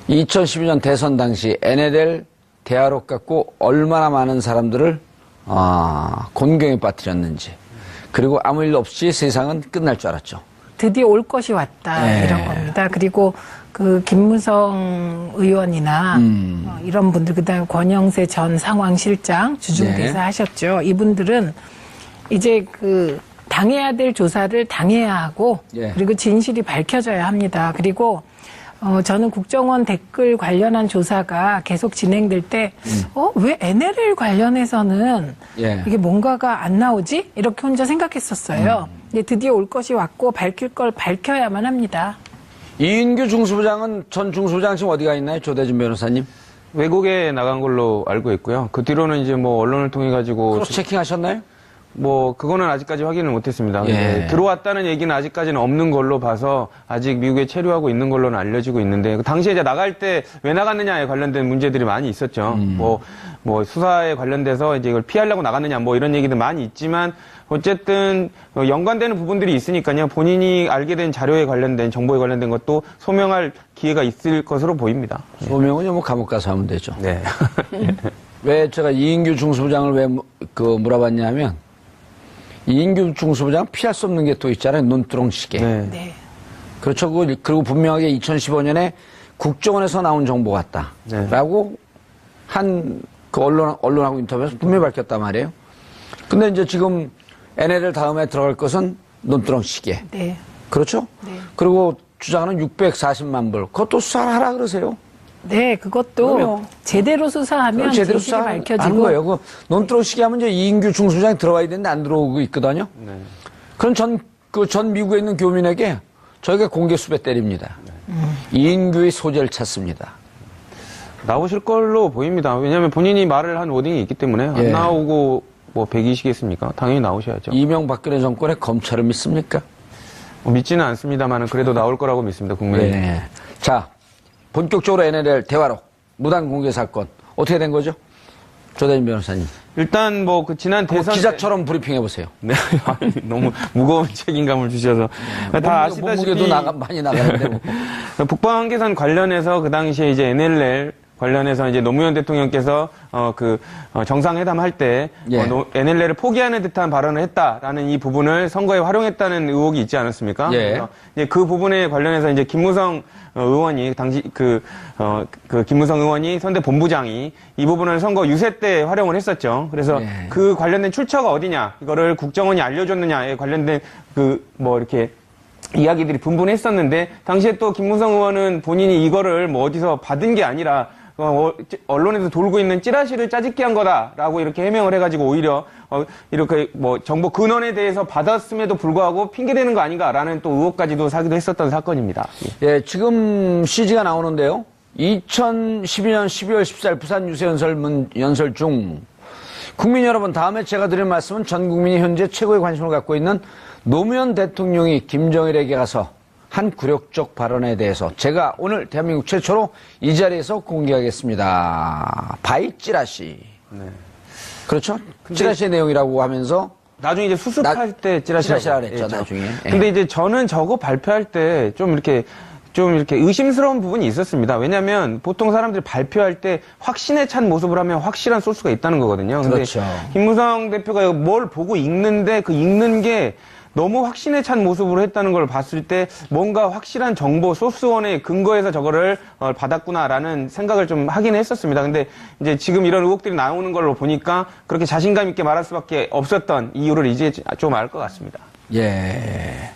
2012년 대선 당시 NLL 대화록 갖고 얼마나 많은 사람들을 곤경에 빠뜨렸는지, 그리고 아무 일 없이 세상은 끝날 줄 알았죠. 드디어 올 것이 왔다, 네. 이런 겁니다. 그리고 그 김무성 의원이나 이런 분들, 그다음에 권영세 전 상황실장 주중대사 네. 하셨죠. 이분들은 이제 그 당해야 될 조사를 당해야 하고, 예. 그리고 진실이 밝혀져야 합니다. 그리고 저는 국정원 댓글 관련한 조사가 계속 진행될 때, 왜 NLL 관련해서는 예. 이게 뭔가가 안 나오지? 이렇게 혼자 생각했었어요. 근데 드디어 올 것이 왔고 밝힐 걸 밝혀야만 합니다. 이인규 중수부장은, 전 중수부장 지금 어디가 있나요? 조대준 변호사님? 외국에 나간 걸로 알고 있고요. 그 뒤로는 이제 뭐 언론을 통해 가지고 크로스 체킹 하셨나요? 뭐 그거는 아직까지 확인을 못했습니다. 예. 들어왔다는 얘기는 아직까지는 없는 걸로 봐서 아직 미국에 체류하고 있는 걸로는 알려지고 있는데, 그 당시에 이제 나갈 때 왜 나갔느냐에 관련된 문제들이 많이 있었죠. 뭐 수사에 관련돼서 이제 이걸 피하려고 나갔느냐 뭐 이런 얘기도 많이 있지만, 어쨌든 연관되는 부분들이 있으니까요. 본인이 알게 된 자료에 관련된, 정보에 관련된 것도 소명할 기회가 있을 것으로 보입니다. 소명은 뭐 감옥 가서 하면 되죠. 네. 왜 제가 이인규 중수부장을 왜 물어봤냐면, 이인규 중수부장 피할 수 없는 게 또 있잖아요. 눈두렁 시계. 네. 네. 그렇죠. 그리고 분명하게 2015년에 국정원에서 나온 정보 같다. 네. 라고 그 언론하고 인터뷰에서 분명히 밝혔단 말이에요. 근데 이제 지금 NLL 다음에 들어갈 것은 눈두렁 시계. 네. 그렇죠? 네. 그리고 주장은 640만 불. 그것도 수사를 하라 그러세요. 네, 그것도 그럼요. 제대로 수사하면 제대로 진실이 수사하는 밝혀지고. 거예요. 그 눈두렁 시계 하면 이제 이인규 중수부장이 들어와야 되는데 안 들어오고 있거든요. 네. 그럼 전 미국에 있는 교민에게 저희가 공개 수배 때립니다. 이인규의 소재를 찾습니다. 나오실 걸로 보입니다. 왜냐하면 본인이 말을 한 워딩이 있기 때문에 안 예. 나오고 뭐 100이시겠습니까? 당연히 나오셔야죠. 이명박근혜 정권의 검찰을 믿습니까? 믿지는 않습니다만 그래도 나올 거라고 믿습니다. 국민이. 네. 자, 본격적으로 NLL 대화록 무단 공개 사건 어떻게 된 거죠? 조대진 변호사님. 일단 뭐 그 지난 대선 기자처럼 브리핑해 보세요. 네, 아니, 너무 무거운 책임감을 주셔서 다 아시다시피 몸무게도 많이 나가는데 뭐. 북방한계선 관련해서 그 당시에 이제 NLL 관련해서 이제 노무현 대통령께서 정상회담 할 때 예. NLL을 포기하는 듯한 발언을 했다라는 이 부분을 선거에 활용했다는 의혹이 있지 않았습니까? 예. 그래서 이제 그 부분에 관련해서 이제 김무성 의원이 당시 김무성 의원이 선대 본부장이 이 부분을 선거 유세 때 활용을 했었죠. 그래서 예. 그 관련된 출처가 어디냐, 이거를 국정원이 알려줬느냐에 관련된 이렇게 이야기들이 분분했었는데, 당시에 또 김무성 의원은 본인이 이거를 뭐 어디서 받은 게 아니라 언론에서 돌고 있는 찌라시를 짜집기 한 거다라고 이렇게 해명을 해가지고 오히려 이렇게 뭐 정보 근원에 대해서 받았음에도 불구하고 핑계대는 거 아닌가라는 또 의혹까지도 사기도 했었던 사건입니다. 예, 지금 CG가 나오는데요. 2012년 12월 14일 부산 유세연설 중 국민 여러분, 다음에 제가 드릴 말씀은 전 국민이 현재 최고의 관심을 갖고 있는 노무현 대통령이 김정일에게 가서 한 굴욕적 발언에 대해서 제가 오늘 대한민국 최초로 이 자리에서 공개하겠습니다. 바이 찌라시. 네. 그렇죠? 찌라시의 내용이라고 하면서 나중에 이제 수습할 때 찌라시라 그랬죠, 했죠. 나중에. 예. 근데 이제 저는 저거 발표할 때 좀 이렇게 의심스러운 부분이 있었습니다. 왜냐하면 보통 사람들이 발표할 때 확신에 찬 모습을 하면 확실한 소스가 있다는 거거든요. 근데 그렇죠. 김무성 대표가 뭘 보고 읽는데 그 읽는 게 너무 확신에 찬 모습으로 했다는 걸 봤을 때 뭔가 확실한 정보 소스원의 근거에서 저거를 받았구나라는 생각을 좀 하긴 했었습니다. 근데 이제 지금 이런 의혹들이 나오는 걸로 보니까 그렇게 자신감 있게 말할 수밖에 없었던 이유를 이제 좀 알 것 같습니다. 예.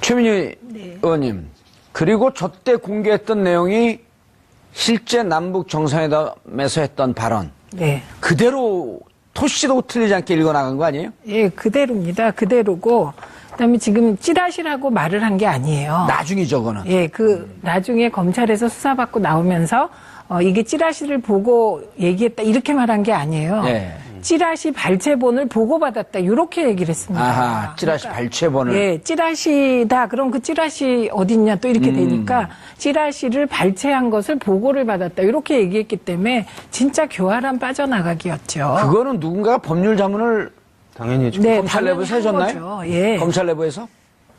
최민희 의원님, 그리고 저 때 공개했던 내용이 실제 남북 정상회담에서 했던 발언. 네. 그대로 토시도 틀리지 않게 읽어나간 거 아니에요? 예, 그대로입니다. 그대로고. 그다음에 지금 찌라시라고 말을 한 게 아니에요. 나중이죠, 그거는. 예, 나중에 검찰에서 수사받고 나오면서 이게 찌라시를 보고 얘기했다 이렇게 말한 게 아니에요. 예. 찌라시 발췌본을 보고받았다 이렇게 얘기를 했습니다. 아하, 찌라시 발췌본을. 예, 찌라시다. 그럼 그 찌라시 어딨냐 또 이렇게 되니까 찌라시를 발췌한 것을 보고를 받았다 이렇게 얘기했기 때문에 진짜 교활한 빠져나가기였죠. 그거는 누군가가 법률 자문을 당연히 네, 검찰 내부에서 당연히 한 해줬나요? 거죠. 예. 검찰 내부에서?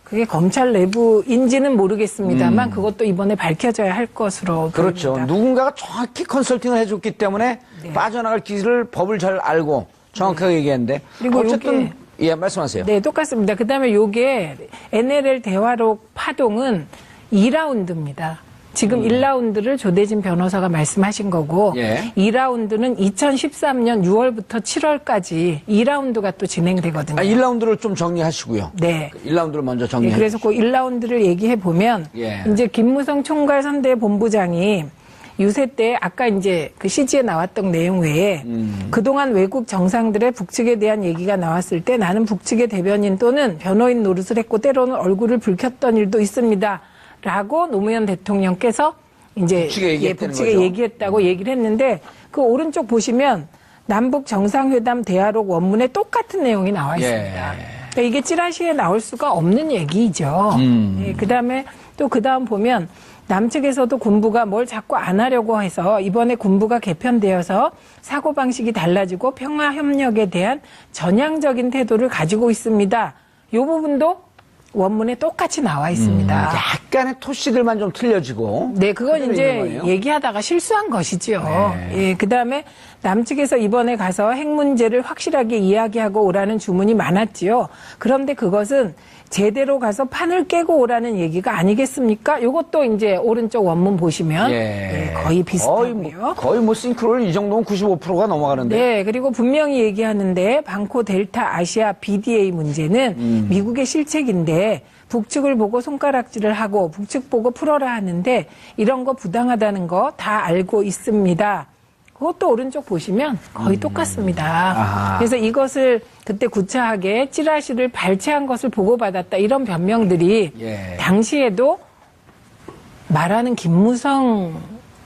그게 검찰 내부인지는 모르겠습니다만 그것도 이번에 밝혀져야 할 것으로 그렇죠. 보입니다. 누군가가 정확히 컨설팅을 해줬기 때문에 빠져나갈 길을 법을 잘 알고 정확하게 얘기했는데. 그리고 어쨌든 요게- 예, 말씀하세요. 네, 똑같습니다. 그다음에 요게 NLL 대화록 파동은 2라운드입니다. 지금 1라운드를 조대진 변호사가 말씀하신 거고 예. 2라운드는 2013년 6월부터 7월까지 2라운드가 또 진행되거든요. 1라운드를 좀 정리하시고요. 네. 1라운드를 먼저 네, 정리해 그래서 그 1라운드를 얘기해 보면 예. 이제 김무성 총괄 선대 본부장이 유세 때 아까 이제 그 CG에 나왔던 내용 외에 그동안 외국 정상들의 북측에 대한 얘기가 나왔을 때 나는 북측의 대변인 또는 변호인 노릇을 했고 때로는 얼굴을 붉혔던 일도 있습니다. 라고 노무현 대통령께서 이제 북측에 얘기했다는 북측에 거죠. 얘기했다고 얘기를 했는데 그 오른쪽 보시면 남북 정상회담 대화록 원문에 똑같은 내용이 나와 있습니다. 그러니까 이게 찌라시에 나올 수가 없는 얘기죠. 예, 그다음에 또 그다음 보면 남측에서도 군부가 뭘 자꾸 안 하려고 해서 이번에 군부가 개편되어서 사고방식이 달라지고 평화협력에 대한 전향적인 태도를 가지고 있습니다. 이 부분도 원문에 똑같이 나와 있습니다. 약간의 토씨들만 좀 틀려지고. 네, 그건 그대로 있는 이제 거예요? 얘기하다가 실수한 것이지요. 네. 예, 그 다음에 남측에서 이번에 가서 핵 문제를 확실하게 이야기하고 오라는 주문이 많았지요. 그런데 그것은 제대로 가서 판을 깨고 오라는 얘기가 아니겠습니까? 요것도 이제 오른쪽 원문 보시면 예, 거의 비슷하고요. 거의 뭐 싱크로율 이 정도면 95%가 넘어가는데. 네, 그리고 분명히 얘기하는데 방코 델타 아시아 BDA 문제는 미국의 실책인데 북측을 보고 손가락질을 하고 북측 보고 풀어라 하는데 이런 거 부당하다는 거 다 알고 있습니다. 그것도 오른쪽 보시면 거의 똑같습니다. 아하. 그래서 이것을 그때 구차하게 찌라시를 발췌한 것을 보고받았다. 이런 변명들이 예. 당시에도 말하는 김무성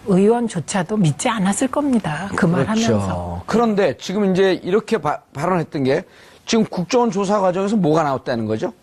의원조차도 믿지 않았을 겁니다. 그 말 하면서. 그렇죠. 그런데 지금 이제 이렇게 발언했던 게 지금 국정원 조사 과정에서 뭐가 나왔다는 거죠?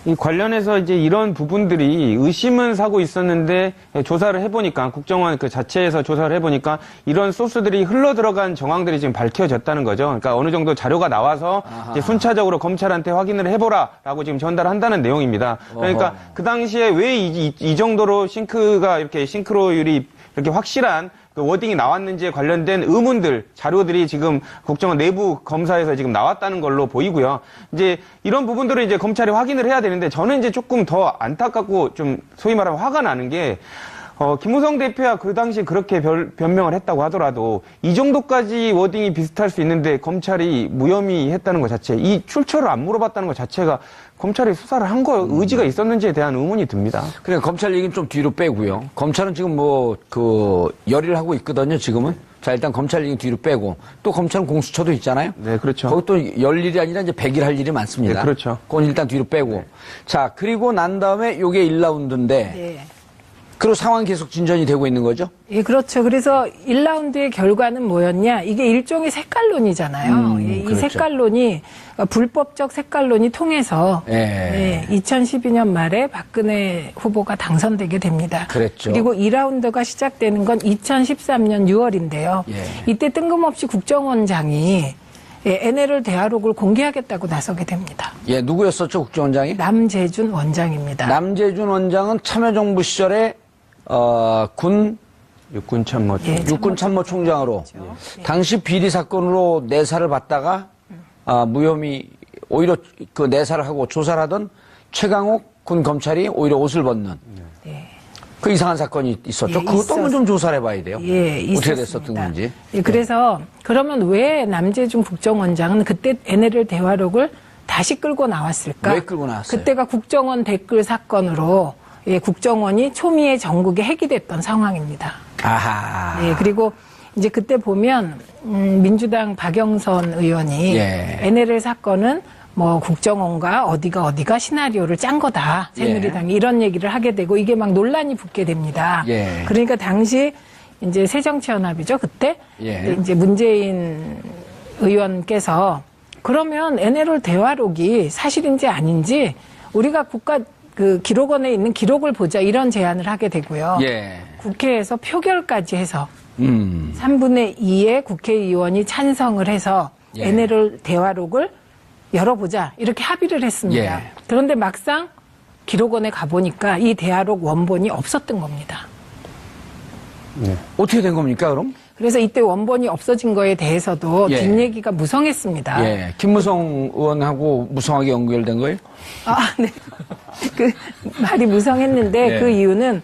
이 관련해서 이제 이런 부분들이 의심은 사고 있었는데 조사를 해보니까 국정원 그 자체에서 조사를 해보니까 이런 소스들이 흘러 들어간 정황들이 지금 밝혀졌다는 거죠. 그러니까 어느 정도 자료가 나와서 이제 순차적으로 검찰한테 확인을 해보라라고 지금 전달한다는 내용입니다. 그러니까 그 당시에 왜 이 정도로 싱크가 이렇게 싱크로율이 이렇게 확실한 그 워딩이 나왔는지에 관련된 의문들, 자료들이 지금 국정원 내부 검사에서 지금 나왔다는 걸로 보이고요. 이제 이런 부분들을 이제 검찰이 확인을 해야 되는데 저는 이제 조금 더 안타깝고 좀 소위 말하면 화가 나는 게 김무성 대표야 그 당시 그렇게 변명을 했다고 하더라도 이 정도까지 워딩이 비슷할 수 있는데 검찰이 무혐의 했다는 것 자체, 이 출처를 안 물어봤다는 것 자체가 검찰이 수사를 한 거 의지가 있었는지에 대한 의문이 듭니다. 그래 검찰 얘기는 좀 뒤로 빼고요. 검찰은 지금 열의를 하고 있거든요. 지금은. 자 일단 검찰 얘기 뒤로 빼고 또 검찰은 공수처도 있잖아요. 네, 그렇죠. 거기 또 열 일이 아니라 이제 100일 할 일이 많습니다. 네, 그렇죠. 그건 일단 뒤로 빼고. 자 그리고 난 다음에 요게 1라운드인데 네. 그리고 상황이 계속 진전이 되고 있는 거죠? 예, 그렇죠. 그래서 1라운드의 결과는 뭐였냐? 이게 일종의 색깔론이잖아요. 이 그렇죠. 색깔론이 불법적 색깔론이 통해서 예. 2012년 말에 박근혜 후보가 당선되게 됩니다. 그랬죠. 그리고 2라운드가 시작되는 건 2013년 6월인데요. 예. 이때 뜬금없이 국정원장이 NLL 대화록을 공개하겠다고 나서게 됩니다. 예, 누구였었죠, 국정원장이? 남재준 원장입니다. 남재준 원장은 참여정부 시절에 육군 참모. 예. 육군 참모총장으로 당시 비리 사건으로 내사를 받다가 무혐의 오히려 그 내사를 하고 조사를 하던 최강욱 군 검찰이 오히려 옷을 벗는 네. 그 이상한 사건이 있었죠. 예, 그것도 한번 좀 조사를 해봐야 돼요. 예, 어떻게 있었습니다. 됐었던 건지. 예, 그래서 그러면 왜 남재준 국정원장은 그때 NLL 대화록을 다시 끌고 나왔을까? 왜 끌고 나왔어요? 그때가 국정원 댓글 사건으로 국정원이 초미의 전국에 핵이 됐던 상황입니다. 아하. 예, 그리고 이제 그때 보면 민주당 박영선 의원이 예. NLL 사건은 뭐 국정원과 어디가 시나리오를 짠 거다. 새누리당이 이런 얘기를 하게 되고 이게 막 논란이 붙게 됩니다. 예. 그러니까 당시 이제 새정치연합이죠. 그때 예. 이제 문재인 의원께서 그러면 NLL 대화록이 사실인지 아닌지 우리가 국가 그 기록원에 있는 기록을 보자 이런 제안을 하게 되고요. 예. 국회에서 표결까지 해서 3분의 2의 국회의원이 찬성을 해서 예. NLL 대화록을 열어보자 이렇게 합의를 했습니다. 예. 그런데 막상 기록원에 가보니까 이 대화록 원본이 없었던 겁니다. 어떻게 된 겁니까, 그럼? 그래서 이때 원본이 없어진 거에 대해서도 예. 뒷얘기가 무성했습니다. 예. 김무성 의원하고 무성하게 연결된 거예요? 네. 그 말이 무성했는데 예. 그 이유는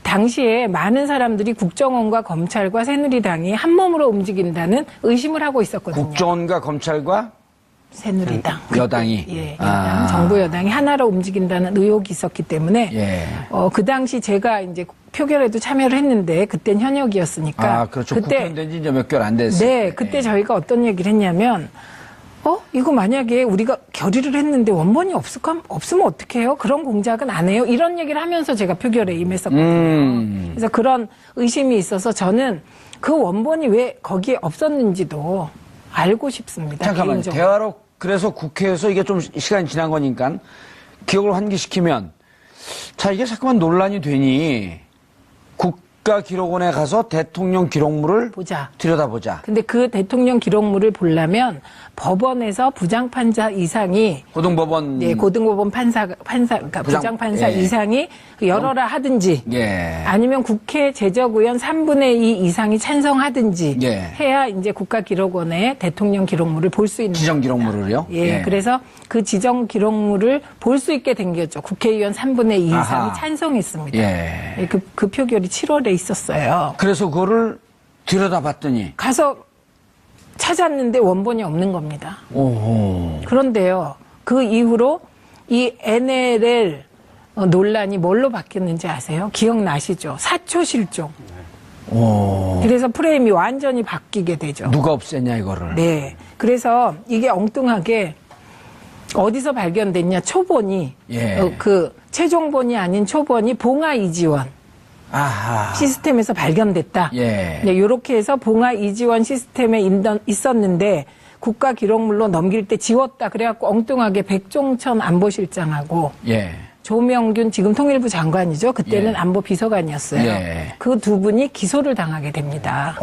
당시에 많은 사람들이 국정원과 검찰과 새누리당이 한 몸으로 움직인다는 의심을 하고 있었거든요. 국정원과 검찰과 새누리당. 여당이. 예, 여당, 아. 정부 여당이 하나로 움직인다는 의혹이 있었기 때문에 예. 그 당시 제가 이제 표결에도 참여를 했는데 그땐 현역이었으니까 아, 그렇죠. 국회의원 된 지 이제 몇 개월 안 됐어요. 네, 그때 저희가 어떤 얘기를 했냐면 이거 만약에 우리가 결의를 했는데 원본이 없으면 어떡해요? 그런 공작은 안 해요? 이런 얘기를 하면서 제가 표결에 임했었거든요. 그래서 그런 의심이 있어서 저는 그 원본이 왜 거기에 없었는지도 알고 싶습니다. 잠깐만요. 개인적으로. 대화록 그래서 국회에서 이게 좀 시간이 지난 거니까 기억을 환기시키면 자, 이게 자꾸만 논란이 되니 국가기록원에 가서 대통령 기록물을 보자. 들여다보자. 근데 그 대통령 기록물을 보려면 법원에서 부장판사 이상이 고등법원. 네, 고등법원 그러니까 부장판사 예. 이상이 열어라 하든지 예. 아니면 국회 제적의원 3분의 2 이상이 찬성하든지 예. 해야 이제 국가기록원에 대통령 기록물을 볼 수 있는 지정 기록물을요? 예, 그래서 그 지정 기록물을 볼 수 있게 된 거죠. 국회의원 3분의 2 이상이 아하. 찬성했습니다. 예. 예, 그 표결이 7월에 있었어요. 그래서 그거를 들여다봤더니 가서 찾았는데 원본이 없는 겁니다. 오호. 그런데요, 그 이후로 이 NLL 논란이 뭘로 바뀌었는지 아세요? 기억나시죠? 사초 실종. 오. 그래서 프레임이 완전히 바뀌게 되죠. 누가 없앴냐 이거를. 네. 그래서 이게 엉뚱하게 어디서 발견됐냐? 초본이 예. 그 최종본이 아닌 초본이 봉화 이지원 아하. 시스템에서 발견됐다. 예. 네, 이렇게 해서 봉화 이지원 시스템에 있었는데 국가 기록물로 넘길 때 지웠다. 그래갖고 엉뚱하게 백종천 안보실장하고 예. 조명균 지금 통일부 장관이죠. 그때는 예. 안보 비서관이었어요. 예. 그 두 분이 기소를 당하게 됩니다.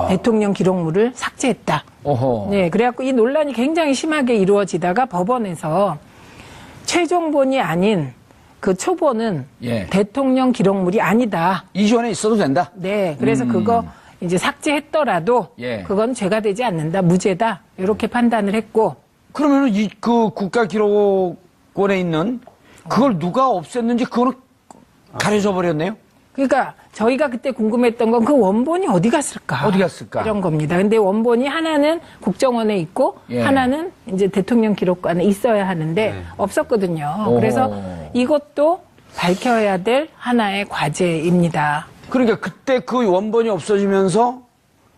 대통령 기록물을 삭제했다. 오호. 네, 그래갖고 이 논란이 굉장히 심하게 이루어지다가 법원에서 최종본이 아닌 그 초본은 예. 대통령 기록물이 아니다. 이전에 있어도 된다. 네, 그래서 그거 이제 삭제했더라도 예. 그건 죄가 되지 않는다, 무죄다 이렇게 판단을 했고. 그러면은 그 국가기록원에 있는 그걸 누가 없앴는지 그거는 가려져 버렸네요. 그러니까 저희가 그때 궁금했던 건 그 원본이 어디 갔을까? 어디 갔을까? 이런 겁니다. 근데 원본이 하나는 국정원에 있고 예. 하나는 이제 대통령 기록관에 있어야 하는데 없었거든요. 오. 그래서 이것도 밝혀야 될 하나의 과제입니다. 그러니까 그때 그 원본이 없어지면서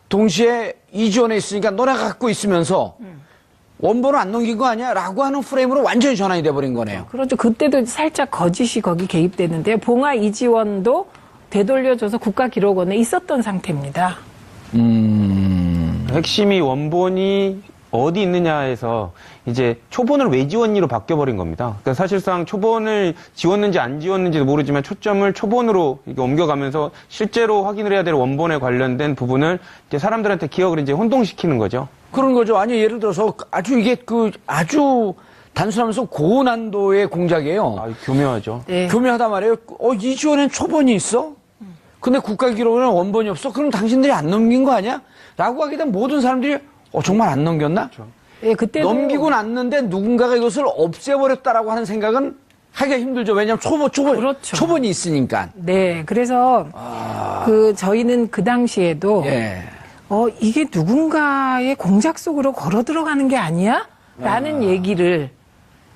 동시에 이전에 있으니까 너네가 갖고 있으면서 원본을 안 넘긴 거 아니야? 라고 하는 프레임으로 완전히 전환이 돼버린 거네요. 그렇죠. 그때도 살짝 거짓이 거기 개입되는데요. 봉화 이지원도 되돌려줘서 국가기록원에 있었던 상태입니다. 핵심이 원본이 어디 있느냐에서 이제 초본을 왜 지웠니로 바뀌어버린 겁니다. 그러니까 사실상 초본을 지웠는지 안 지웠는지도 모르지만 초점을 초본으로 이렇게 옮겨가면서 실제로 확인을 해야 될 원본에 관련된 부분을 이제 사람들한테 기억을 이제 혼동시키는 거죠. 그런 거죠. 아니, 예를 들어서 아주 이게 아주 단순하면서 고난도의 공작이에요. 아, 교묘하죠. 네. 교묘하단 말이에요. 이지원엔 초본이 있어? 근데 국가기록원에는 원본이 없어? 그럼 당신들이 안 넘긴 거 아니야? 라고 하게 되면 모든 사람들이 정말 안 넘겼나? 예, 그때도 넘기고 났는데 누군가가 이것을 없애버렸다라고 하는 생각은 하기가 힘들죠. 왜냐하면 그렇죠. 초본이 있으니까. 네, 그래서 저희는 그 당시에도 예. 이게 누군가의 공작 속으로 걸어 들어가는 게 아니야? 라는 얘기를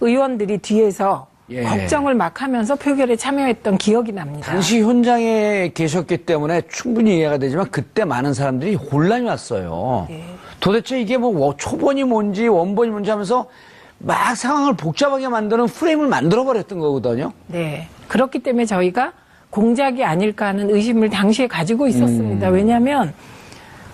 의원들이 뒤에서 예. 걱정을 막 하면서 표결에 참여했던 기억이 납니다. 당시 현장에 계셨기 때문에 충분히 이해가 되지만 그때 많은 사람들이 혼란이 왔어요. 예. 도대체 이게 뭐 초본이 뭔지 원본이 뭔지 하면서 막 상황을 복잡하게 만드는 프레임을 만들어버렸던 거거든요. 네. 그렇기 때문에 저희가 공작이 아닐까 하는 의심을 당시에 가지고 있었습니다. 왜냐하면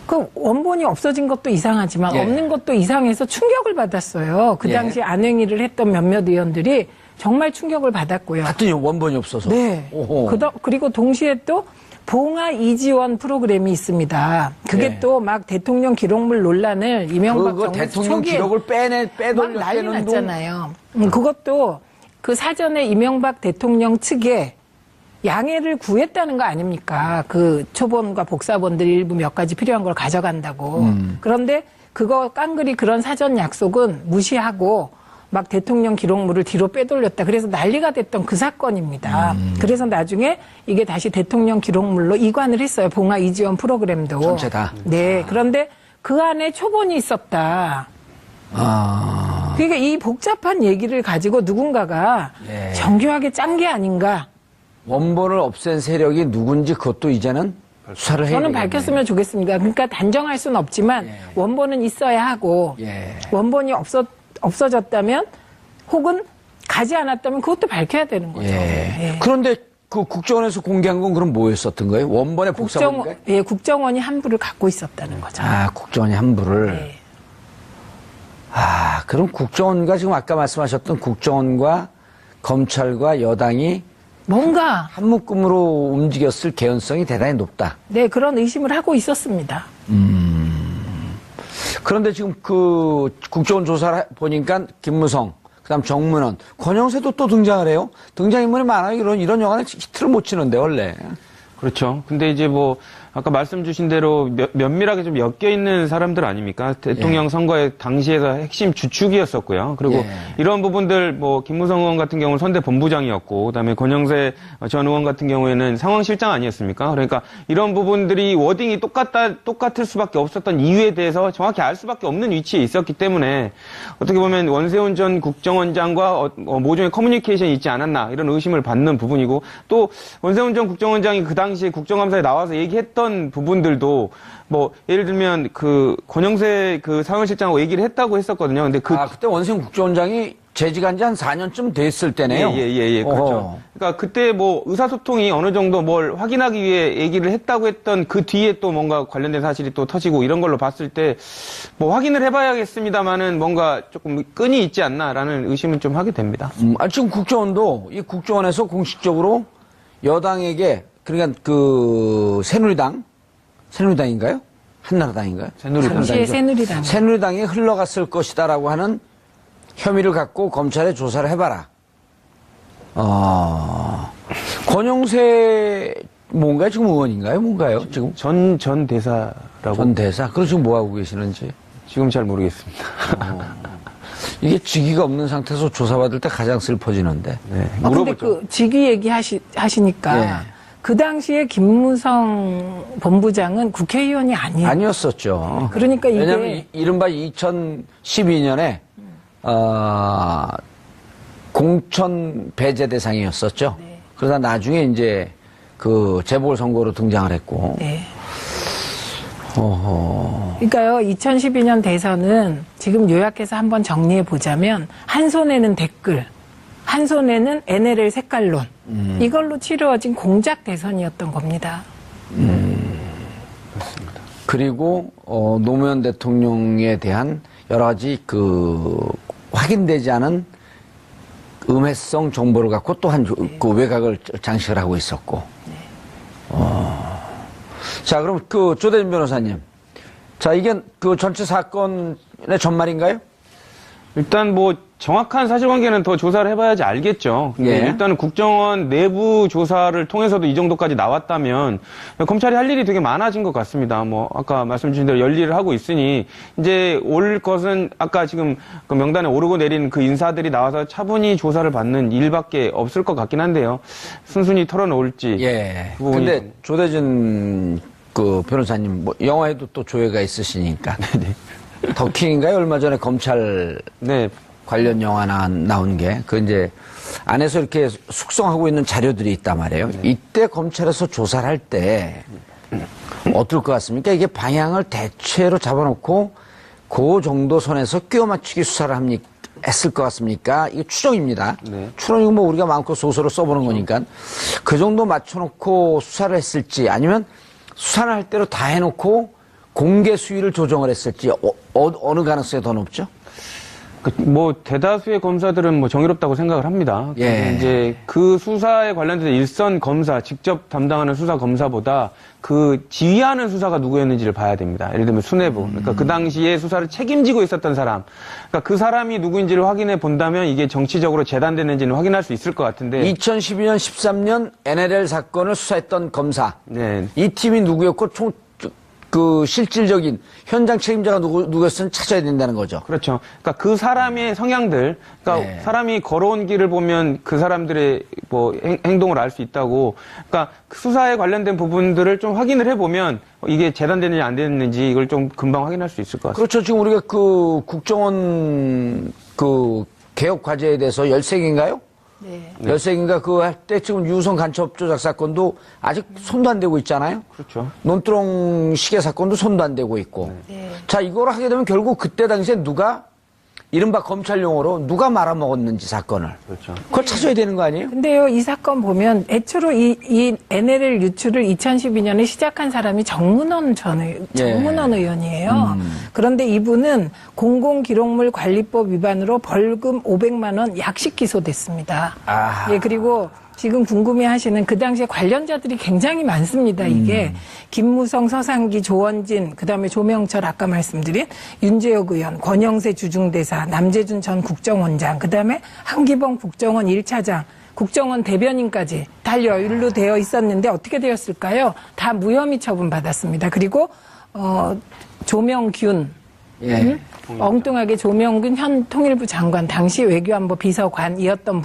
그 원본이 없어진 것도 이상하지만 예. 없는 것도 이상해서 충격을 받았어요. 그 예. 당시 안행위를 했던 몇몇 의원들이 정말 충격을 받았고요. 봤더니 원본이 없어서. 네. 오호. 그리고 동시에 또 봉화 이지원 프로그램이 있습니다. 그게 네. 또 막 대통령 기록물 논란을 이명박 그거 정부 대통령 초기에 기록을 막 빼돌려 난리 빼는 동 났잖아요. 그것도 그 사전에 이명박 대통령 측에 양해를 구했다는 거 아닙니까? 그 초본과 복사본들 일부 몇 가지 필요한 걸 가져간다고. 그런데 그거 깡그리 그런 사전 약속은 무시하고 막 대통령 기록물을 뒤로 빼돌렸다. 그래서 난리가 됐던 그 사건입니다. 그래서 나중에 이게 다시 대통령 기록물로 이관을 했어요. 봉화 이지원 프로그램도. 전체 다. 네. 그런데 그 안에 초본이 있었다. 그러니까 이 복잡한 얘기를 가지고 누군가가 예. 정교하게 짠 게 아닌가. 원본을 없앤 세력이 누군지 그것도 이제는 수사를 해야 저는 되겠네요. 밝혔으면 좋겠습니다. 그러니까 단정할 수는 없지만 예. 원본은 있어야 하고 예. 원본이 없어졌다면 혹은 가지 않았다면 그것도 밝혀야 되는 거죠. 예. 예. 그런데 그 국정원에서 공개한 건 그럼 뭐였었던 거예요? 원본의 복사본인가요? 국정원이 함부를 갖고 있었다는 거죠. 아, 국정원이 함부를. 예. 아, 그럼 국정원과 지금 아까 말씀하셨던 국정원과 검찰과 여당이 뭔가 한 묶음으로 움직였을 개연성이 대단히 높다. 네 그런 의심을 하고 있었습니다. 그런데 지금 그 국정원 조사를 보니까 김무성, 그다음 정문원, 권영세도 또 등장을 해요. 등장인물이 많아요. 이런 영화는 히트를 못 치는데 원래. 그렇죠. 근데 이제 뭐 아까 말씀 주신 대로 면밀하게 좀 엮여 있는 사람들 아닙니까? 대통령 선거의 당시에서 핵심 주축이었었고요. 그리고 예. 이런 부분들 뭐 김무성 의원 같은 경우는 선대 본부장이었고 그다음에 권영세 전 의원 같은 경우에는 상황실장 아니었습니까? 그러니까 이런 부분들이 워딩이 똑같을 수밖에 없었던 이유에 대해서 정확히 알 수밖에 없는 위치에 있었기 때문에 어떻게 보면 원세훈 전 국정원장과 모종의 커뮤니케이션이 있지 않았나 이런 의심을 받는 부분이고 또 원세훈 전 국정원장이 그 당시에 국정감사에 나와서 얘기했던 부분들도 뭐 예를 들면 그 권영세 그 상황실장하고 얘기를 했다고 했었거든요. 근데 그때 원세훈 국정원장이 재직한 지 한 4년쯤 됐을 때네요. 예, 그렇죠. 그러니까 그때 뭐 의사소통이 어느 정도 뭘 확인하기 위해 얘기를 했다고 했던 그 뒤에 또 뭔가 관련된 사실이 또 터지고 이런 걸로 봤을 때 뭐 확인을 해봐야겠습니다만은 뭔가 조금 끈이 있지 않나라는 의심은 좀 하게 됩니다. 지금 국정원도 이 국정원에서 공식적으로 여당에게 그러니까 그 새누리당인가요? 한나라당인가요? 당시에 새누리당. 새누리당이 흘러갔을 것이다라고 하는 혐의를 갖고 검찰에 조사를 해봐라. 권영세 뭔가요? 지금 의원인가요? 뭔가요? 지금 전 대사라고. 전 대사. 그럼 지금 뭐 하고 계시는지 지금 잘 모르겠습니다. 이게 직위가 없는 상태에서 조사받을 때 가장 슬퍼지는데. 네, 근데 물어보죠. 그 직위 얘기하시니까 예. 그 당시에 김무성 본부장은 국회의원이 아니었었죠. 그러니까 이게 왜냐하면 이른바 2012년에 공천 배제 대상이었었죠. 네. 그러다 나중에 이제 그 재보궐선거로 등장을 했고. 네. 그러니까요, 2012년 대선은 지금 요약해서 한번 정리해 보자면 한 손에는 댓글, 한 손에는 NLL 색깔론 이걸로 치루어진 공작 대선이었던 겁니다. 그렇습니다. 그리고 노무현 대통령에 대한 여러 가지 그 확인되지 않은 음해성 정보를 갖고 또한 그 외곽을 장식을 하고 있었고. 자, 그럼 그 조대진 변호사님. 자, 이게 그 전체 사건의 전말인가요? 일단 뭐 정확한 사실관계는 더 조사를 해봐야지 알겠죠. 근데 예. 일단은 국정원 내부 조사를 통해서도 이 정도까지 나왔다면 검찰이 할 일이 되게 많아진 것 같습니다. 뭐 아까 말씀 주신 대로 열일을 하고 있으니 이제 올 것은 아까 지금 그 명단에 오르고 내린 그 인사들이 나와서 차분히 조사를 받는 일밖에 없을 것 같긴 한데요. 순순히 털어놓을지. 예. 그 부분이 근데 좀- 조대진 그 변호사님, 뭐 영화에도 또 조예가 있으시니까. 더킹인가요? 얼마 전에 검찰 네. 관련 영화 나온 게, 그 이제 안에서 이렇게 숙성하고 있는 자료들이 있단 말이에요. 이때 검찰에서 조사를 할 때 어떨 것 같습니까? 이게 방향을 대체로 잡아놓고 그 정도 선에서 끼워 맞추기 수사를 했을 것 같습니까? 이거 추정입니다. 네. 추정이고 뭐 우리가 마음껏 소설을 써보는 거니까 그 정도 맞춰놓고 수사를 했을지 아니면 수사를 할 대로 다 해놓고 공개 수위를 조정을 했을지 어느 가능성이 더 높죠? 뭐 대다수의 검사들은 뭐 정의롭다고 생각을 합니다. 예. 근데 이제 그 수사에 관련돼서 일선 검사, 직접 담당하는 수사 검사보다 그 지휘하는 수사가 누구였는지를 봐야 됩니다. 예를 들면 수뇌부. 그러니까 그 당시에 수사를 책임지고 있었던 사람. 그러니까 그 사람이 누구인지를 확인해 본다면 이게 정치적으로 재단됐는지는 확인할 수 있을 것 같은데. 2012년, 13년 NLL 사건을 수사했던 검사. 네. 이 팀이 누구였고 실질적인 현장 책임자가 누구였으면 찾아야 된다는 거죠. 그렇죠. 그러니까 그 사람의 성향들, 그러니까 네. 사람이 걸어온 길을 보면 그 사람들의 뭐 행동을 알 수 있다고. 그러니까 그 수사에 관련된 부분들을 좀 확인을 해보면 이게 재단됐는지 안 됐는지 이걸 좀 금방 확인할 수 있을 것 같습니다. 그렇죠. 지금 우리가 그 국정원 그 개혁 과제에 대해서 13개인가요? 네. 13개인가 그 할 때 지금 유성 간첩 조작 사건도 아직 손도 안 대고 있잖아요. 그렇죠. 논두렁 시계 사건도 손도 안 대고 있고. 네. 자, 이걸 하게 되면 결국 그때 당시에 누가 이른바 검찰 용어로 누가 말아먹었는지 사건을. 그렇죠. 그걸 찾아야 되는 거 아니에요? 근데요, 이 사건 보면 애초로 이 NLL 유출을 2012년에 시작한 사람이 정문원 의원이에요. 그런데 이분은 공공기록물 관리법 위반으로 벌금 500만 원 약식 기소됐습니다. 아. 예, 그리고 지금 궁금해하시는 그 당시에 관련자들이 굉장히 많습니다. 이게 김무성, 서상기, 조원진, 그다음에 조명철 아까 말씀드린 윤재혁 의원, 권영세 주중대사, 남재준 전 국정원장, 그다음에 한기범 국정원 1차장, 국정원 대변인까지 다 연루되어 있었는데 어떻게 되었을까요? 다 무혐의 처분받았습니다. 그리고 조명균, 예. 엉뚱하게 조명균 현 통일부 장관, 당시 외교안보 비서관이었던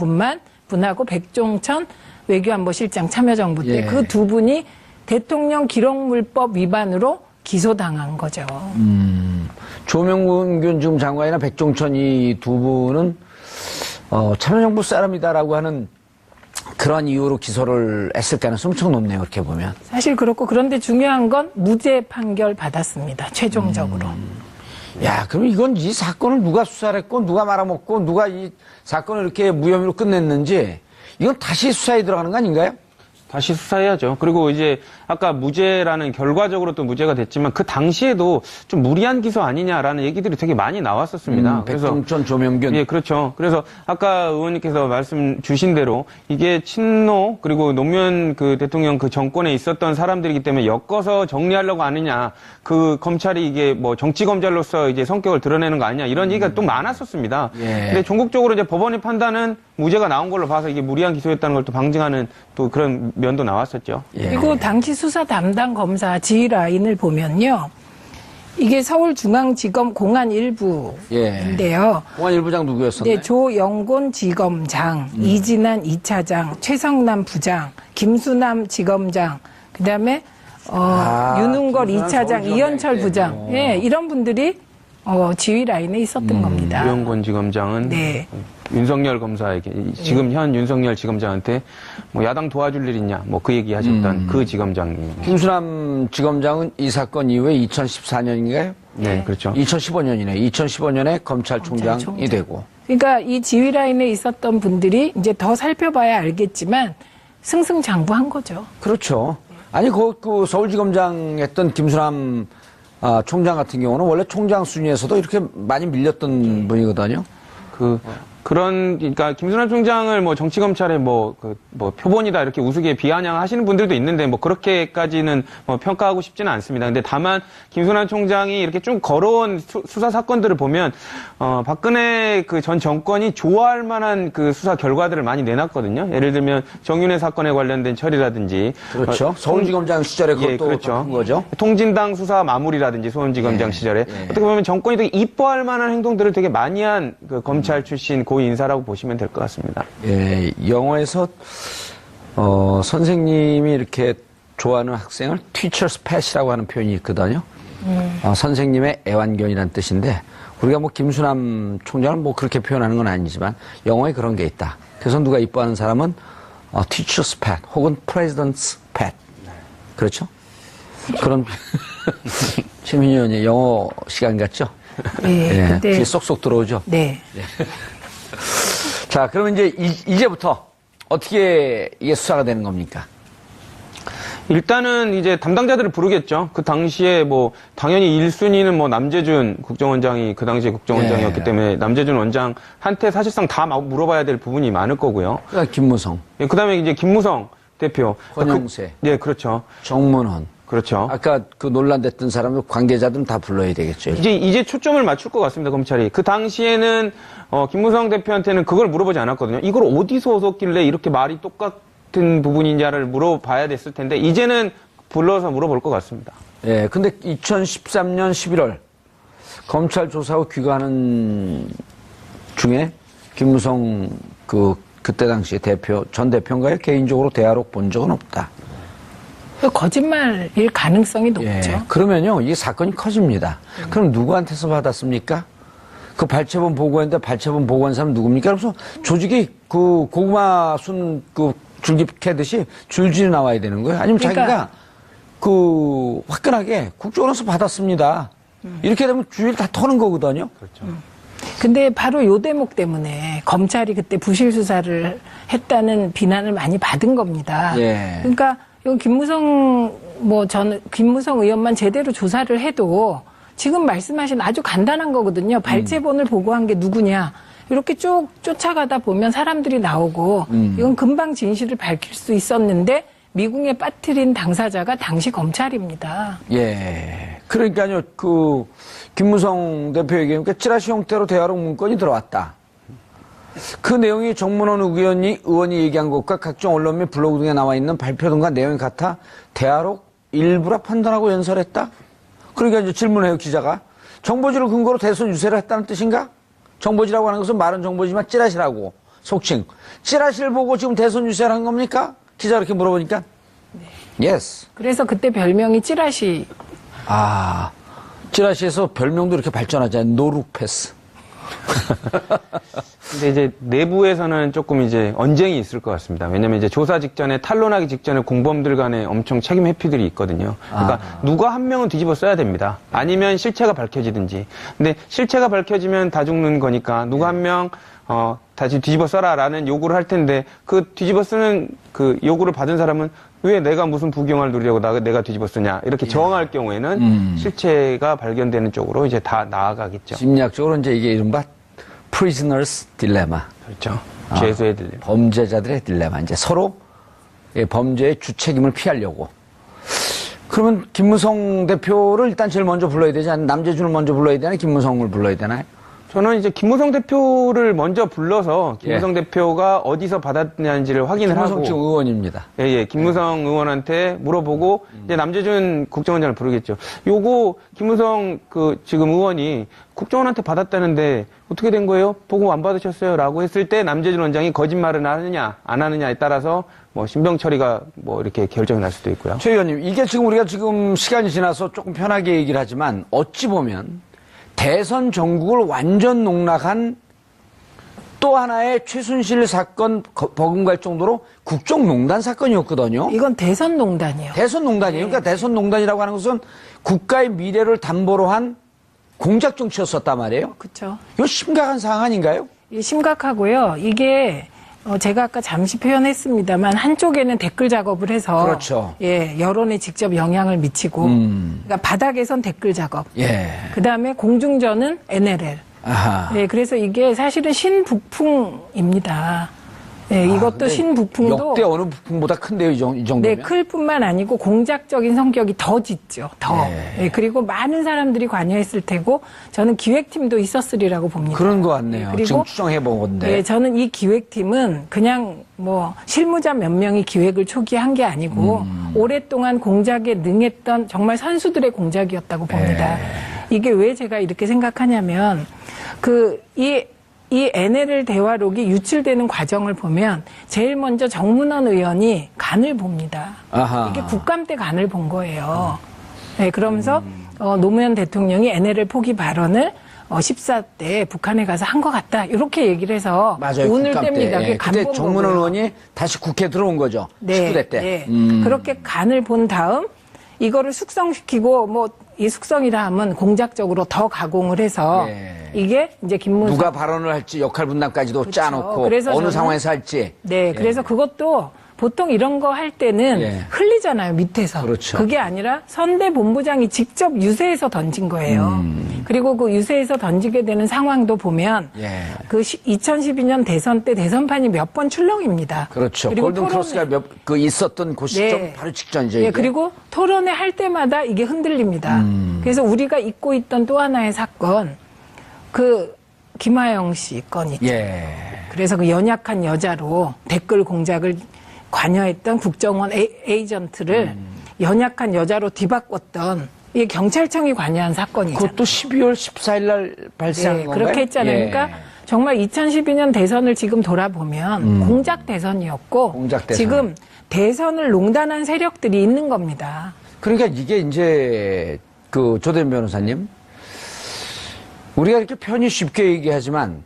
분하고 백종천 외교안보실장 참여정부 때 예. 그 두 분이 대통령 기록물법 위반으로 기소당한 거죠. 조명균 지금 장관이나 백종천 이 두 분은 참여정부 사람이다라고 하는 그런 이유로 기소를 했을 가능성이 엄청 높네요. 그렇게 보면. 사실 그렇고 그런데 중요한 건 무죄 판결 받았습니다. 최종적으로. 야, 그럼 이건 이 사건을 누가 수사를 했고 누가 말아먹고 누가 이 사건을 이렇게 무혐의로 끝냈는지 이건 다시 수사에 들어가는 거 아닌가요? 다시 수사해야죠. 그리고 이제 아까 무죄라는 결과적으로 또 무죄가 됐지만 그 당시에도 좀 무리한 기소 아니냐라는 얘기들이 되게 많이 나왔었습니다. 백종천, 조명균. 예, 그렇죠. 그래서 아까 의원님께서 말씀 주신 대로 이게 친노 그리고 노무현 그 대통령 그 정권에 있었던 사람들이기 때문에 엮어서 정리하려고 하느냐, 그 검찰이 이게 뭐 정치 검찰로서 이제 성격을 드러내는 거 아니냐 이런 얘기가 또 많았었습니다. 예. 근데 전국적으로 이제 법원의 판단은 무죄가 나온 걸로 봐서 이게 무리한 기소였다는 걸 또 방증하는 또 그런 면도 나왔었죠. 예. 그리고 당시 수사 담당 검사 지휘 라인을 보면요. 이게 서울중앙지검 공안 일부인데요. 공안 일부장 누구였었나요? 네, 조영곤 지검장, 이진한 2차장, 최성남 부장, 김수남 지검장, 그다음에 윤은걸 김수남 2차장, 서울지검장이 이현철 부장, 있대요. 예, 이런 분들이 지휘 라인에 있었던 겁니다. 유영곤 지검장은 네. 윤석열 검사에게 지금 현 윤석열 지검장한테 뭐 야당 도와줄 일 있냐 뭐 그 얘기 하셨던 그 지검장입니다. 김수남 지검장은 이 사건 이후에 2014년인가요? 네, 그렇죠. 2015년이네. 2015년에 검찰총장이 검찰총장. 되고. 그러니까 이 지휘 라인에 있었던 분들이 이제 더 살펴봐야 알겠지만 승승장구한 거죠. 그렇죠. 아니, 그 서울지검장 했던 김수남 총장 같은 경우는 원래 총장 순위에서도 이렇게 많이 밀렸던 분이거든요. 그러니까 김수남 총장을 뭐 정치검찰의 뭐 표본이다 이렇게 우스개 비아냥하시는 분들도 있는데 뭐 그렇게까지는 뭐 평가하고 싶지는 않습니다. 근데 다만 김수남 총장이 이렇게 쭉 걸어온 수사 사건들을 보면 박근혜 그 전 정권이 좋아할 만한 그 수사 결과들을 많이 내놨거든요. 예를 들면 정윤회 사건에 관련된 처리라든지 그렇죠. 서울지검장 시절에 그것도 예, 그렇죠. 큰 거죠. 통진당 수사 마무리라든지 서울지검장 시절에 어떻게 보면 정권이 되게 이뻐할 만한 행동들을 되게 많이 한 그 검찰 출신 고 인사라고 보시면 될 것 같습니다. 예, 영어에서 선생님이 이렇게 좋아하는 학생을 teacher's pet이라고 하는 표현이 있거든요. 선생님의 애완견이라는 뜻인데 우리가 뭐 김수남 총장을 뭐 그렇게 표현하는 건 아니지만 영어에 그런 게 있다. 그래서 누가 이뻐하는 사람은 teacher's pet 혹은 president's pet. 그렇죠? 그런 최민희 의원이 영어 시간 같죠? 네, 예, 귀에 쏙쏙 들어오죠? 네. 자, 그러면 이제부터 어떻게 이게 수사가 되는 겁니까? 일단은 이제 담당자들을 부르겠죠. 그 당시에 뭐 당연히 1순위는 뭐 남재준 국정원장이 그 당시에 국정원장이었기 예. 때문에 남재준 원장한테 사실상 다 물어봐야 될 부분이 많을 거고요. 그러니까 김무성, 예, 그다음에 이제 김무성 대표, 권영세, 예, 그렇죠, 정문헌. 그렇죠. 아까 그 논란됐던 사람들 관계자들은 다 불러야 되겠죠. 이제 초점을 맞출 것 같습니다, 검찰이. 그 당시에는 김무성 대표한테는 그걸 물어보지 않았거든요. 이걸 어디서 얻었길래 이렇게 말이 똑같은 부분이냐를 물어봐야 됐을 텐데 이제는 불러서 물어볼 것 같습니다. 예, 근데 2013년 11월 검찰 조사후 귀가하는 중에 김무성 그때 당시 전 대표인가요? 개인적으로 대화록 본 적은 없다. 거짓말일 가능성이 높죠. 예, 그러면요, 이 사건이 커집니다. 그럼 누구한테서 받았습니까? 그 발췌본 보고했는데 발췌본 보고한 사람 누굽니까? 그래서 조직이 그 고구마 순 줄기 캐듯이 줄줄이 나와야 되는 거예요. 아니면 그러니까 자기가 화끈하게 국정원에서 받았습니다. 이렇게 되면 주위를 다 터는 거거든요. 그렇죠. 근데 바로 요 대목 때문에 검찰이 그때 부실 수사를 했다는 비난을 많이 받은 겁니다. 예. 그러니까 이거 김무성 의원만 제대로 조사를 해도 지금 말씀하신 아주 간단한 거거든요. 발췌본을 보고한 게 누구냐. 이렇게 쭉 쫓아가다 보면 사람들이 나오고 이건 금방 진실을 밝힐 수 있었는데 미궁에 빠뜨린 당사자가 당시 검찰입니다. 예. 그러니까요, 김무성 대표 얘기하니까 찌라시 형태로 대화록 문건이 들어왔다. 그 내용이 정문원 의원이 얘기한 것과 각종 언론 및 블로그 등에 나와 있는 발표 등과 내용이 같아 대화록 일부라 판단하고 연설했다? 그러니까 이제 질문해요, 기자가. 정보지를 근거로 대선 유세를 했다는 뜻인가? 정보지라고 하는 것은 말은 정보지만 찌라시라고. 속칭. 찌라시를 보고 지금 대선 유세를 한 겁니까? 기자 이렇게 물어보니까. 네. Yes. 그래서 그때 별명이 찌라시. 찌라시에서 별명도 이렇게 발전하잖아요. 노룩패스. 근데 이제 내부에서는 조금 이제 언쟁이 있을 것 같습니다. 왜냐면 이제 조사 직전에 탄론하기 직전에 공범들 간에 엄청 책임 회피들이 있거든요. 그러니까 누가 한 명은 뒤집어 써야 됩니다. 아니면 실체가 밝혀지든지. 근데 실체가 밝혀지면 다 죽는 거니까 누가 한 명 다시 뒤집어 써라라는 요구를 할 텐데 그 뒤집어 쓰는 그 요구를 받은 사람은 왜 내가 무슨 부경을 누리려고 내가 뒤집어 쓰냐 이렇게 저항할 경우에는 실체가 발견되는 쪽으로 이제 다 나아가겠죠. 심리학적으로 이제 이게 이른바 prisoners dilemma. 그렇죠. 죄수의 딜레마. 범죄자들의 딜레마. 이제 서로 범죄의 주책임을 피하려고. 그러면 김무성 대표를 일단 제일 먼저 불러야 되지 않나요? 남재준을 먼저 불러야 되나요? 김무성을 불러야 되나요? 저는 이제 김무성 대표를 먼저 불러서 김무성 대표가 어디서 받았냐는지를 확인을 김무성 하고. 지금 의원입니다. 예, 김무성 의원한테 물어보고 이제 남재준 국정원장을 부르겠죠. 요거 김무성 지금 의원이 국정원한테 받았다는데 어떻게 된 거예요? 보고 안 받으셨어요? 라고 했을 때 남재준 원장이 거짓말을 하느냐 안 하느냐에 따라서 뭐 신병 처리가 뭐 이렇게 결정이 날 수도 있고요. 최 의원님, 이게 지금 우리가 지금 시간이 지나서 조금 편하게 얘기를 하지만 어찌 보면 대선 전국을 완전 농락한 또 하나의 최순실 사건 버금갈 정도로 국정농단 사건이었거든요. 이건 대선농단이에요. 대선농단이에요. 그러니까 대선농단이라고 하는 것은 국가의 미래를 담보로 한 공작 정치였었단 말이에요. 그렇죠. 이거 심각한 상황 아닌가요? 심각하고요. 이게 제가 아까 잠시 표현했습니다만 한쪽에는 댓글 작업을 해서 그렇죠. 여론에 직접 영향을 미치고 그러니까 바닥에선 댓글 작업. 예. 그다음에 공중전은 NLL. 아하. 그래서 이게 사실은 신북풍입니다. 이것도 신북풍도 역대 어느 북풍보다 큰데요, 이 정도면. 네, 클 뿐만 아니고 공작적인 성격이 더 짙죠. 더. 네. 그리고 많은 사람들이 관여했을 테고 저는 기획팀도 있었으리라고 봅니다. 그런 것 같네요. 그리고 지금 추정해본 건데. 저는 이 기획팀은 그냥 실무자 몇 명이 기획을 초기에 한 게 아니고 오랫동안 공작에 능했던 정말 선수들의 공작이었다고 봅니다. 이게 왜 제가 이렇게 생각하냐면 이 NLL 대화록이 유출되는 과정을 보면 제일 먼저 정문원 의원이 간을 봅니다. 아하. 이게 국감 때 간을 본 거예요. 그러면서 노무현 대통령이 NLL 포기 발언을 14대 북한에 가서 한 것 같다. 이렇게 얘기를 해서 맞아요. 오늘 국감 땜니다. 때. 간 그때 본 정문원 거고요. 의원이 다시 국회에 들어온 거죠. 19대 때. 그렇게 간을 본 다음 이거를 숙성시키고 이 숙성이라 하면 공작적으로 더 가공을 해서 이게 이제 김문수 누가 발언을 할지 역할 분담까지도 그렇죠. 짜놓고 그래서 어느 저는- 상황에서 할지. 그래서 그것도 보통 이런 거 할 때는 예. 흘리잖아요, 밑에서. 그렇죠. 그게 아니라 선대 본부장이 직접 유세에서 던진 거예요. 그리고 그 유세에서 던지게 되는 상황도 보면 예. 그 2012년 대선 때 대선판이 몇 번 출렁입니다. 그렇죠. 그리고 골든 크로스가 있었던 그 시점 네. 바로 직전이죠. 예, 이게. 그리고 토론회 할 때마다 이게 흔들립니다. 그래서 우리가 잊고 있던 또 하나의 사건, 그 김하영 씨 건이죠. 예. 그래서 그 연약한 여자로 댓글 공작을 관여했던 국정원 에이전트를 연약한 여자로 뒤바꿨던 이게 경찰청이 관여한 사건이잖아요. 그것도 12월 14일 날 발생한 네, 건가요? 그렇게 했잖아요. 예. 그러니까 정말 2012년 대선을 지금 돌아보면 공작 대선이었고 공작 대선. 지금 대선을 농단한 세력들이 있는 겁니다. 그러니까 이게 이제 그 조대현 변호사님, 우리가 이렇게 편히 쉽게 얘기하지만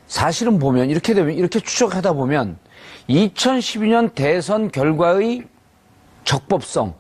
사실은 보면 이렇게 되면 이렇게 추적하다 보면 2012년 대선 결과의 적법성,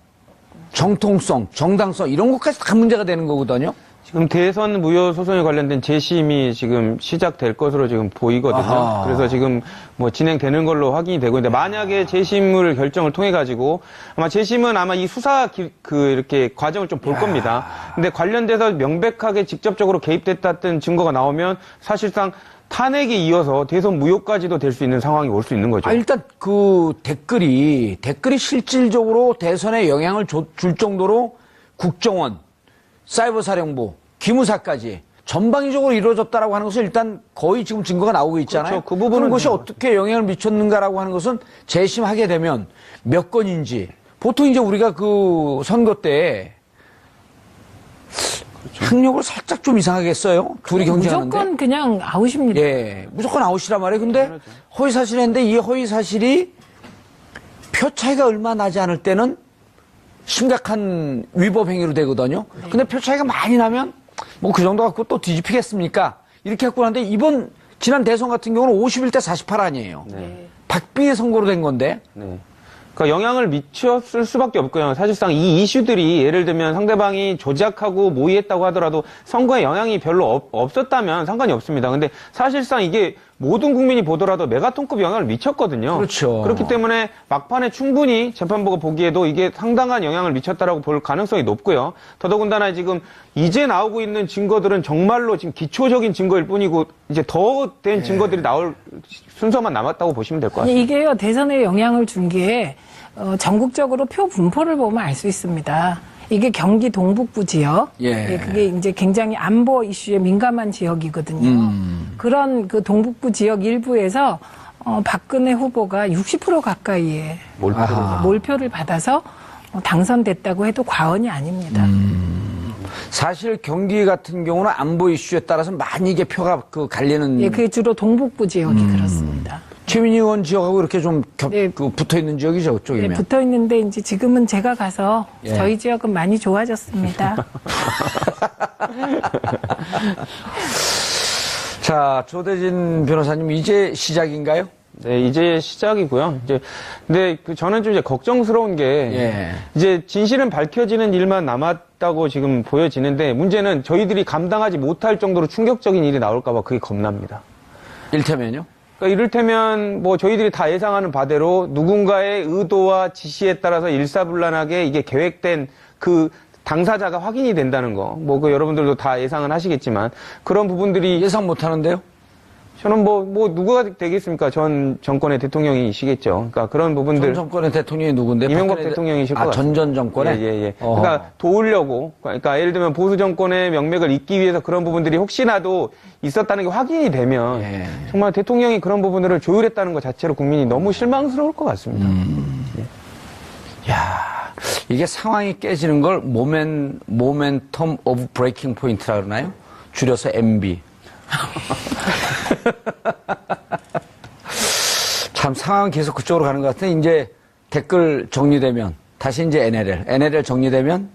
정통성, 정당성 이런 것까지 다 문제가 되는 거거든요. 지금 대선 무효 소송에 관련된 재심이 지금 시작될 것으로 지금 보이거든요. 아하. 그래서 지금 뭐 진행되는 걸로 확인이 되고 있는데 만약에 재심을 결정을 통해 가지고 아마 재심은 아마 이 수사 이렇게 과정을 좀 볼 겁니다. 근데 관련돼서 명백하게 직접적으로 개입됐다는 증거가 나오면 사실상 탄핵에 이어서 대선 무효까지도 될 수 있는 상황이 올 수 있는 거죠. 일단 그 댓글이 실질적으로 대선에 영향을 줄 정도로 국정원, 사이버사령부, 기무사까지 전방위적으로 이루어졌다라고 하는 것은 일단 거의 지금 증거가 나오고 있잖아요. 그렇죠. 그 부분은 그런 것이 뭐. 어떻게 영향을 미쳤는가라고 하는 것은 재심하게 되면 몇 건인지 보통 이제 우리가 그 선거 때 학력을 살짝 좀 이상하게 했어요. 둘이 경쟁하는데. 무조건 그냥 아웃입니다. 예, 무조건 아웃이란 말이에요. 근데 허위사실인데 이 허위사실이 표 차이가 얼마 나지 않을 때는 심각한 위법 행위로 되거든요. 근데 표 차이가 많이 나면 뭐 그 정도 갖고 또 뒤집히겠습니까? 이렇게 갖고 나는데 지난 대선 같은 경우는 51대 48 아니에요. 박빙의 선거로 된 건데. 네. 그러니까 영향을 미쳤을 수밖에 없고요. 사실상 이 이슈들이 예를 들면 상대방이 조작하고 모의했다고 하더라도 선거에 영향이 별로 없었다면 상관이 없습니다. 근데 사실상 이게 모든 국민이 보더라도 메가톤급 영향을 미쳤거든요. 그렇죠. 그렇기 때문에 막판에 충분히 재판부가 보기에도 이게 상당한 영향을 미쳤다라고 볼 가능성이 높고요. 더더군다나 지금 이제 나오고 있는 증거들은 정말로 지금 기초적인 증거일 뿐이고 이제 더 된 증거들이 나올 순서만 남았다고 보시면 될 것 같습니다. 아니, 이게요, 대선에 영향을 준 게, 전국적으로 표 분포를 보면 알 수 있습니다. 이게 경기 동북부 지역. 예. 그게 이제 굉장히 안보 이슈에 민감한 지역이거든요. 그런 그 동북부 지역 일부에서, 박근혜 후보가 60% 가까이의 몰표를 받아서 당선됐다고 해도 과언이 아닙니다. 사실 경기 같은 경우는 안보 이슈에 따라서 많이 이게 표가 갈리는. 예, 그게 주로 동북부 지역이 그렇습니다. 최민희 의원 지역하고 이렇게 좀 네. 붙어 있는 지역이죠, 그쪽이면. 네, 붙어 있는데 이제 지금은 제가 가서 예. 저희 지역은 많이 좋아졌습니다. 자, 조대진 변호사님, 이제 시작인가요? 네, 이제 시작이고요. 근데 저는 좀 이제 걱정스러운 게, 예. 이제 진실은 밝혀지는 일만 남았다고 지금 보여지는데, 문제는 저희들이 감당하지 못할 정도로 충격적인 일이 나올까봐 그게 겁납니다. 일테면요? 그러니까 이를테면 뭐 저희들이 다 예상하는 바대로 누군가의 의도와 지시에 따라서 일사불란하게 이게 계획된 그 당사자가 확인이 된다는 거. 뭐 그 여러분들도 다 예상은 하시겠지만, 그런 부분들이 예상 못 하는데요? 저는 뭐 누구가 되겠습니까? 전 정권의 대통령이시겠죠. 그러니까 그런 부분들. 전 정권의 대통령이 누군데? 이명박 박근혜 대통령이실 것 같습니다. 전 정권에? 예. 그러니까 도우려고. 그러니까 예를 들면 보수 정권의 명맥을 잇기 위해서 그런 부분들이 혹시라도 있었다는 게 확인이 되면 예. 정말 대통령이 그런 부분들을 조율했다는 것 자체로 국민이 너무 실망스러울 것 같습니다. 야, 이게 상황이 깨지는 걸 모멘텀 오브 브레이킹 포인트라 그러나요? 줄여서 MB. 참 상황은 계속 그쪽으로 가는 것 같은데 이제 댓글 정리되면 다시 이제 NLL 정리되면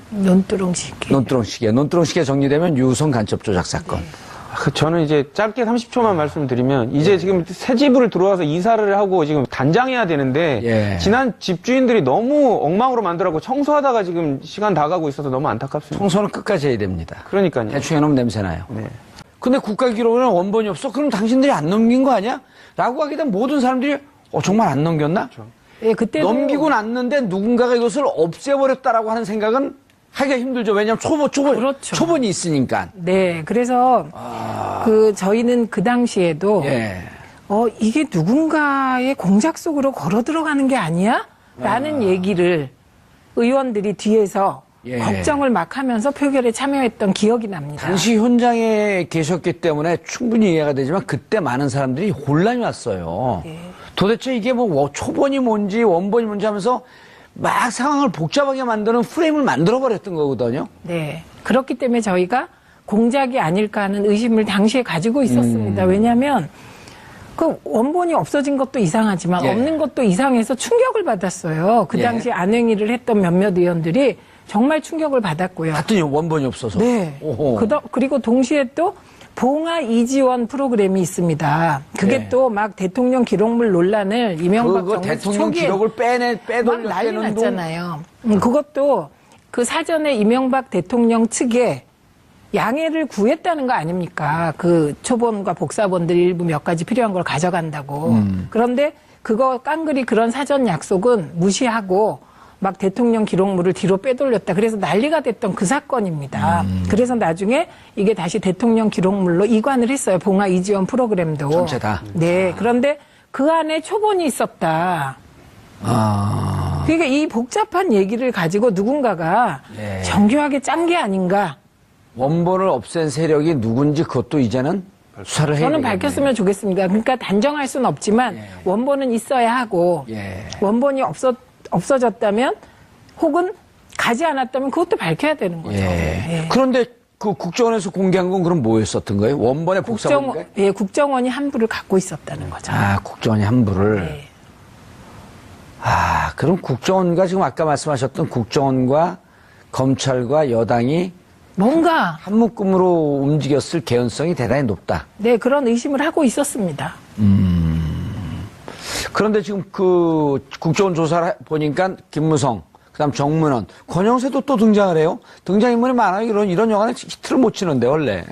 논두렁시계 정리되면 유성 간첩 조작 사건. 저는 이제 짧게 30초만 말씀드리면 이제 지금 새 집을 들어와서 이사를 하고 지금 단장해야 되는데 예. 지난 집주인들이 너무 엉망으로 만들어갖고 청소하다가 지금 시간 다 가고 있어서 너무 안타깝습니다. 청소는 끝까지 해야 됩니다. 그러니까요. 대충 해놓으면 냄새나요. 네. 근데 국가기록에는 원본이 없어? 그럼 당신들이 안 넘긴 거 아니야? 라고 하게 되면 모든 사람들이 정말 안 넘겼나? 예, 그때도 넘기고 났는데 누군가가 이것을 없애버렸다라고 하는 생각은 하기가 힘들죠. 왜냐하면 그렇죠. 초본이 있으니까. 네, 그래서 저희는 그 당시에도 예. 이게 누군가의 공작 속으로 걸어 들어가는 게 아니야? 라는 얘기를 의원들이 뒤에서 예. 걱정을 막 하면서 표결에 참여했던 기억이 납니다. 당시 현장에 계셨기 때문에 충분히 이해가 되지만 그때 많은 사람들이 혼란이 왔어요. 네. 도대체 이게 뭐 초본이 뭔지 원본이 뭔지 하면서 막 상황을 복잡하게 만드는 프레임을 만들어버렸던 거거든요. 네. 그렇기 때문에 저희가 공작이 아닐까 하는 의심을 당시에 가지고 있었습니다. 왜냐하면 그 원본이 없어진 것도 이상하지만 예. 없는 것도 이상해서 충격을 받았어요. 그 예. 당시 안행위를 했던 몇몇 의원들이 정말 충격을 받았고요. 봤더니 원본이 없어서. 네. 오호. 그리고 동시에 또 봉화 이지원 프로그램이 있습니다. 그게 네. 또 막 대통령 기록물 논란을 이명박 그거 정부 대통령 초기에 기록을 막 빼돌려 난리 때는 났잖아요. 그것도 그 사전에 이명박 대통령 측에 양해를 구했다는 거 아닙니까? 그 초본과 복사본들 일부 몇 가지 필요한 걸 가져간다고. 그런데 그거 깡그리 그런 사전 약속은 무시하고 막 대통령 기록물을 뒤로 빼돌렸다. 그래서 난리가 됐던 그 사건입니다. 그래서 나중에 이게 다시 대통령 기록물로 이관을 했어요. 봉화 이지원 프로그램도. 전체 다. 네. 그런데 그 안에 초본이 있었다. 그러니까 이 복잡한 얘기를 가지고 누군가가 네. 정교하게 짠 게 아닌가. 원본을 없앤 세력이 누군지 그것도 이제는 수사를 해야 저는 되겠네요. 밝혔으면 좋겠습니다. 그러니까 단정할 수는 없지만 예. 원본은 있어야 하고 예. 원본이 없어졌다면 혹은 가지 않았다면 그것도 밝혀야 되는 거죠. 예. 예. 그런데 그 국정원에서 공개한 건 그럼 뭐였었던 거예요? 원본의 복사본인가요? 국정원이 함부를 갖고 있었다는 거죠. 국정원이 함부를. 네. 그럼 국정원과 지금 아까 말씀하셨던 국정원과 검찰과 여당이 뭔가 한묶음으로 움직였을 개연성이 대단히 높다. 네 그런 의심을 하고 있었습니다. 그런데 지금 그 국정원 조사를 보니까 김무성, 그다음 정문원, 권영세도 또 등장을 해요. 등장인물이 많아요. 이런 영화는 히트를 못 치는데 원래.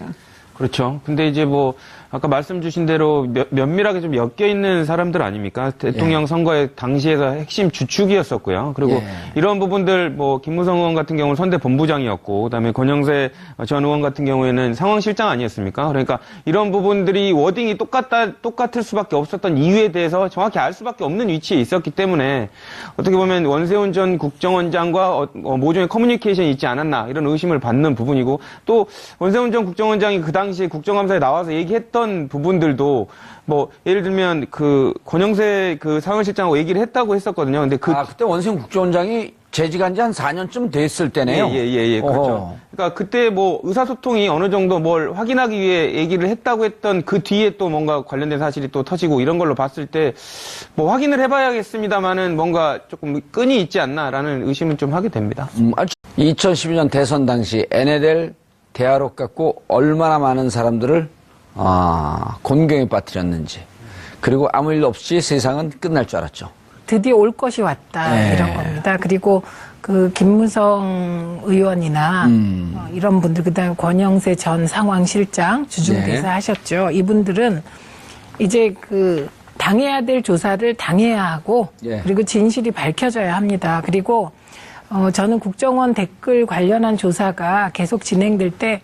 그렇죠. 근데 이제 뭐 아까 말씀 주신 대로 면밀하게 좀 엮여 있는 사람들 아닙니까? 대통령 선거의 당시에서 핵심 주축이었었고요. 그리고 예. 이런 부분들 뭐 김무성 의원 같은 경우는 선대 본부장이었고 그다음에 권영세 전 의원 같은 경우에는 상황실장 아니었습니까? 그러니까 이런 부분들이 워딩이 똑같을 수밖에 없었던 이유에 대해서 정확히 알 수밖에 없는 위치에 있었기 때문에 어떻게 보면 원세훈 전 국정원장과 모종의 커뮤니케이션이 있지 않았나 이런 의심을 받는 부분이고 또 원세훈 전 국정원장이 그 당시에 국정감사에 나와서 얘기했던 부분들도 뭐 예를 들면 그 권영세 그 상황실장하고 얘기를 했다고 했었거든요. 근데 그때 원세훈 국정원장이 재직한 지 한 4년쯤 됐을 때네요. 예, 그렇죠. 어허. 그러니까 그때 뭐 의사소통이 어느 정도 뭘 확인하기 위해 얘기를 했다고 했던 그 뒤에 또 뭔가 관련된 사실이 또 터지고 이런 걸로 봤을 때 뭐 확인을 해봐야겠습니다만은 뭔가 조금 끈이 있지 않나라는 의심은 좀 하게 됩니다. 2012년 대선 당시 NLL 대화록 갖고 얼마나 많은 사람들을 곤경에 빠뜨렸는지, 그리고 아무 일 없이 세상은 끝날 줄 알았죠. 드디어 올 것이 왔다 네. 이런 겁니다. 그리고 그 김무성 의원이나 이런 분들 그다음에 권영세 전 상황실장 주중대사 네. 하셨죠. 이분들은 이제 그 당해야 될 조사를 당해야 하고 예. 그리고 진실이 밝혀져야 합니다. 그리고 저는 국정원 댓글 관련한 조사가 계속 진행될 때,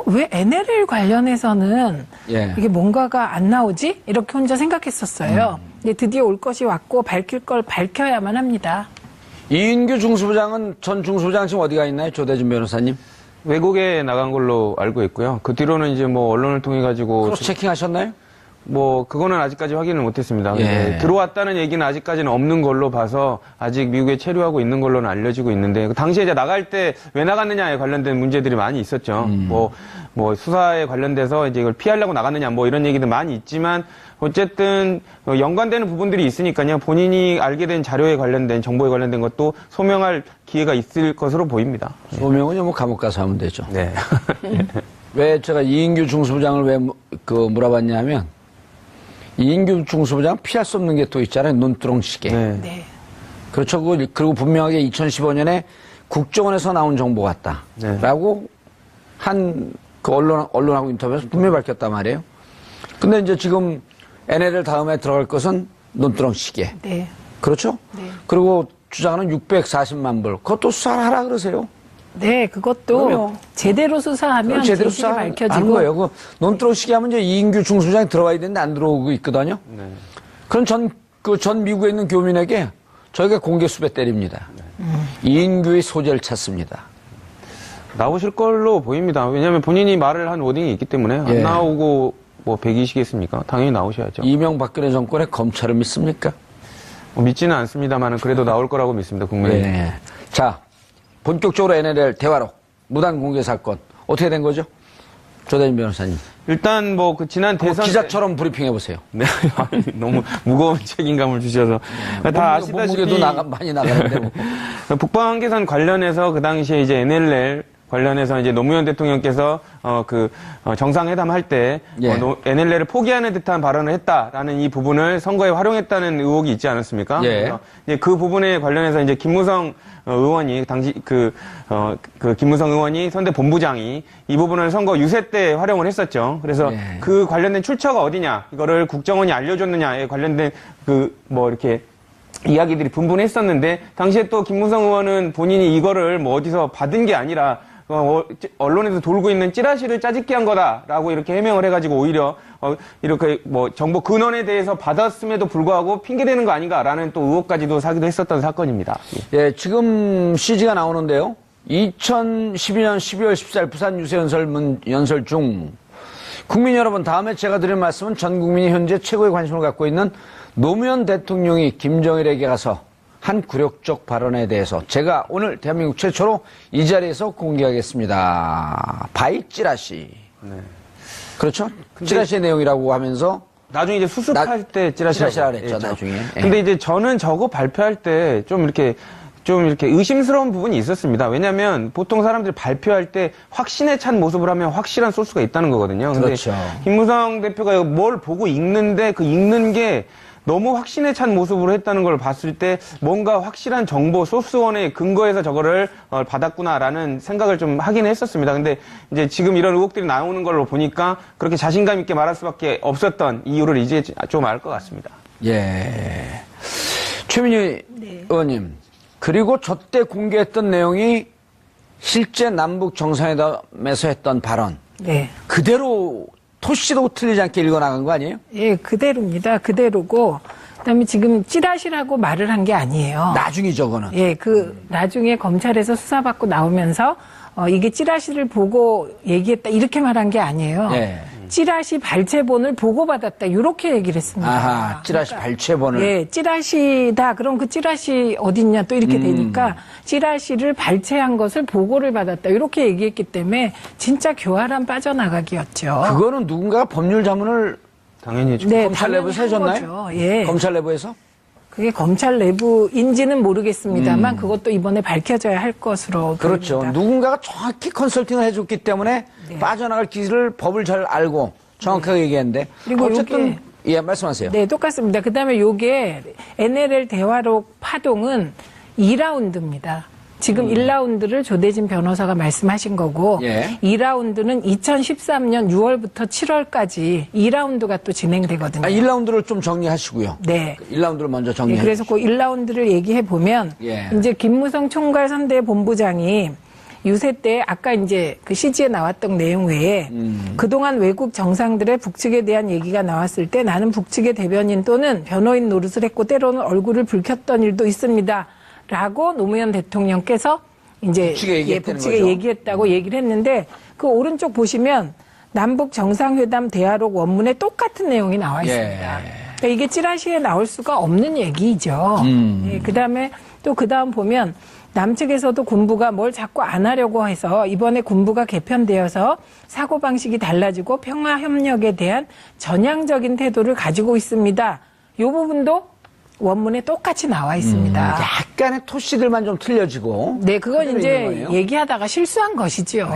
왜 NLL 관련해서는 예. 이게 뭔가가 안 나오지? 이렇게 혼자 생각했었어요. 근데 드디어 올 것이 왔고 밝힐 걸 밝혀야만 합니다. 이인규 중수부장은 전 중수부장 지금 어디가 있나요? 조대준 변호사님. 외국에 나간 걸로 알고 있고요. 그 뒤로는 이제 뭐 언론을 통해 가지고 크로스 체킹 하셨나요? 뭐 그거는 아직까지 확인을 못했습니다. 예. 근데 들어왔다는 얘기는 아직까지는 없는 걸로 봐서 아직 미국에 체류하고 있는 걸로는 알려지고 있는데 그 당시에 이제 나갈 때 왜 나갔느냐에 관련된 문제들이 많이 있었죠. 뭐 수사에 관련돼서 이제 이걸 피하려고 나갔느냐 뭐 이런 얘기도 많이 있지만 어쨌든 연관되는 부분들이 있으니까요. 본인이 알게 된 자료에 관련된 정보에 관련된 것도 소명할 기회가 있을 것으로 보입니다. 소명은 뭐 감옥 가서 하면 되죠. 네. 왜 제가 이인규 중수부장을 왜 물어봤냐면, 이인규 중수부장 피할 수 없는 게 또 있잖아요. 눈두렁시계. 네. 네. 그렇죠. 그리고 분명하게 2015년에 국정원에서 나온 정보 같다. 네. 라고 그 언론하고 인터뷰에서 분명히 밝혔단 말이에요. 근데 이제 지금 NLL 다음에 들어갈 것은 논두렁 시계. 네. 그렇죠? 네. 그리고 주장하는 640만 불. 그것도 수사를 하라 그러세요. 네, 그것도 그럼요. 제대로 수사하면 제대로 진실이 수사하는 밝혀지고 거예요. 그 논두렁 시계 하면 이제 이인규 중수장이 들어와야 되는데 안 들어오고 있거든요. 네. 그럼 전 미국에 있는 교민에게 저희가 공개 수배 때립니다. 이인규의 소재를 찾습니다. 나오실 걸로 보입니다. 왜냐하면 본인이 말을 한 워딩이 있기 때문에 안 예. 나오고 뭐 백이시겠습니까? 당연히 나오셔야죠. 이명박근혜 정권의 검찰을 믿습니까? 믿지는 않습니다만 그래도 나올 거라고 믿습니다. 국민이. 예. 자, 본격적으로 NLL 대화록 무단 공개 사건 어떻게 된 거죠? 조대진 변호사님. 일단 뭐 그 지난 대선 때- 기자처럼 브리핑해 보세요. 네, 아니, 너무 무거운 책임감을 주셔서 다 아시다시피 몸무게도 많이 나가는데 뭐. 북방한계선 관련해서 그 당시에 이제 NLL 관련해서 이제 노무현 대통령께서 정상회담 할 때 예. NLL을 포기하는 듯한 발언을 했다라는 이 부분을 선거에 활용했다는 의혹이 있지 않았습니까? 예. 그래서 이제 그 부분에 관련해서 이제 김무성 의원이 당시 그 김무성 의원이 선대 본부장이 이 부분을 선거 유세 때 활용을 했었죠. 그래서 예. 그 관련된 출처가 어디냐 이거를 국정원이 알려줬느냐에 관련된 이렇게 이야기들이 분분했었는데 당시에 또 김무성 의원은 본인이 이거를 뭐 어디서 받은 게 아니라 언론에서 돌고 있는 찌라시를 짜집기 한 거다라고 이렇게 해명을 해가지고 오히려 이렇게 뭐 정보 근원에 대해서 받았음에도 불구하고 핑계대는 거 아닌가라는 또 의혹까지도 사기도 했었던 사건입니다. 예, 지금 CG가 나오는데요. 2012년 12월 14일 부산 유세연설 연설 중 국민 여러분, 다음에 제가 드릴 말씀은 전 국민이 현재 최고의 관심을 갖고 있는 노무현 대통령이 김정일에게 가서 한 굴욕적 발언에 대해서 제가 오늘 대한민국 최초로 이 자리에서 공개하겠습니다. 바이 찌라시. 네. 그렇죠? 찌라시의 내용이라고 하면서 나중에 이제 수습할 때 찌라시라 그랬죠, 했죠. 나중에. 예. 근데 이제 저는 저거 발표할 때 좀 이렇게 의심스러운 부분이 있었습니다. 왜냐하면 보통 사람들이 발표할 때 확신에 찬 모습을 하면 확실한 소스가 있다는 거거든요. 근데 그렇죠. 김무성 대표가 뭘 보고 읽는데 그 읽는 게 너무 확신에 찬 모습으로 했다는 걸 봤을 때 뭔가 확실한 정보 소스원의 근거에서 저거를 받았구나라는 생각을 좀 하긴 했었습니다. 근데 이제 지금 이런 의혹들이 나오는 걸로 보니까 그렇게 자신감 있게 말할 수밖에 없었던 이유를 이제 좀 알 것 같습니다. 예. 최민희 의원님, 그리고 저 때 공개했던 내용이 실제 남북 정상회담에서 했던 발언. 네. 그대로 토시도 틀리지 않게 읽어나간 거 아니에요? 예, 그대로입니다. 그대로고 그다음에 지금 찌라시라고 말을 한 게 아니에요. 나중이죠, 그거는. 예, 나중에 검찰에서 수사받고 나오면서 이게 찌라시를 보고 얘기했다 이렇게 말한 게 아니에요. 예. 찌라시 발췌본을 보고받았다 이렇게 얘기를 했습니다. 아하, 찌라시 발췌본을. 예, 찌라시다. 그럼 그 찌라시 어딨냐 또 이렇게 되니까 찌라시를 발췌한 것을 보고를 받았다 이렇게 얘기했기 때문에 진짜 교활한 빠져나가기였죠. 그거는 누군가가 법률 자문을 당연히 해주고. 네, 검찰 내부에서 당연히 한 해줬나요? 거죠. 예. 검찰 내부에서? 그게 검찰 내부인지는 모르겠습니다만 그것도 이번에 밝혀져야 할 것으로 그렇죠. 보입니다. 누군가가 정확히 컨설팅을 해줬기 때문에 빠져나갈 길을 법을 잘 알고 정확하게 얘기했는데. 그리고 어쨌든, 예, 말씀하세요. 네, 똑같습니다. 그다음에 요게 NLL 대화록 파동은 2라운드입니다. 지금 1라운드를 조대진 변호사가 말씀하신 거고 예. 2라운드는 2013년 6월부터 7월까지 2라운드가 또 진행되거든요. 1라운드를 좀 정리하시고요. 네. 1라운드를 먼저 예, 정리해 그래서 그 1라운드를 얘기해 보면 예. 이제 김무성 총괄 선대 본부장이 유세 때 아까 이제 그 CG에 나왔던 내용 외에 그동안 외국 정상들의 북측에 대한 얘기가 나왔을 때 나는 북측의 대변인 또는 변호인 노릇을 했고 때로는 얼굴을 붉혔던 일도 있습니다. 라고 노무현 대통령께서 이제 북측에 얘기했다고 얘기를 했는데 그 오른쪽 보시면 남북 정상회담 대화록 원문에 똑같은 내용이 나와 있습니다. 그러니까 이게 찌라시에 나올 수가 없는 얘기죠. 예, 그다음에 또 그다음 보면 남측에서도 군부가 뭘 자꾸 안 하려고 해서 이번에 군부가 개편되어서 사고방식이 달라지고 평화협력에 대한 전향적인 태도를 가지고 있습니다. 이 부분도 원문에 똑같이 나와 있습니다. 약간의 토시들만 좀 틀려지고. 네, 그건 이제 얘기하다가 실수한 것이죠.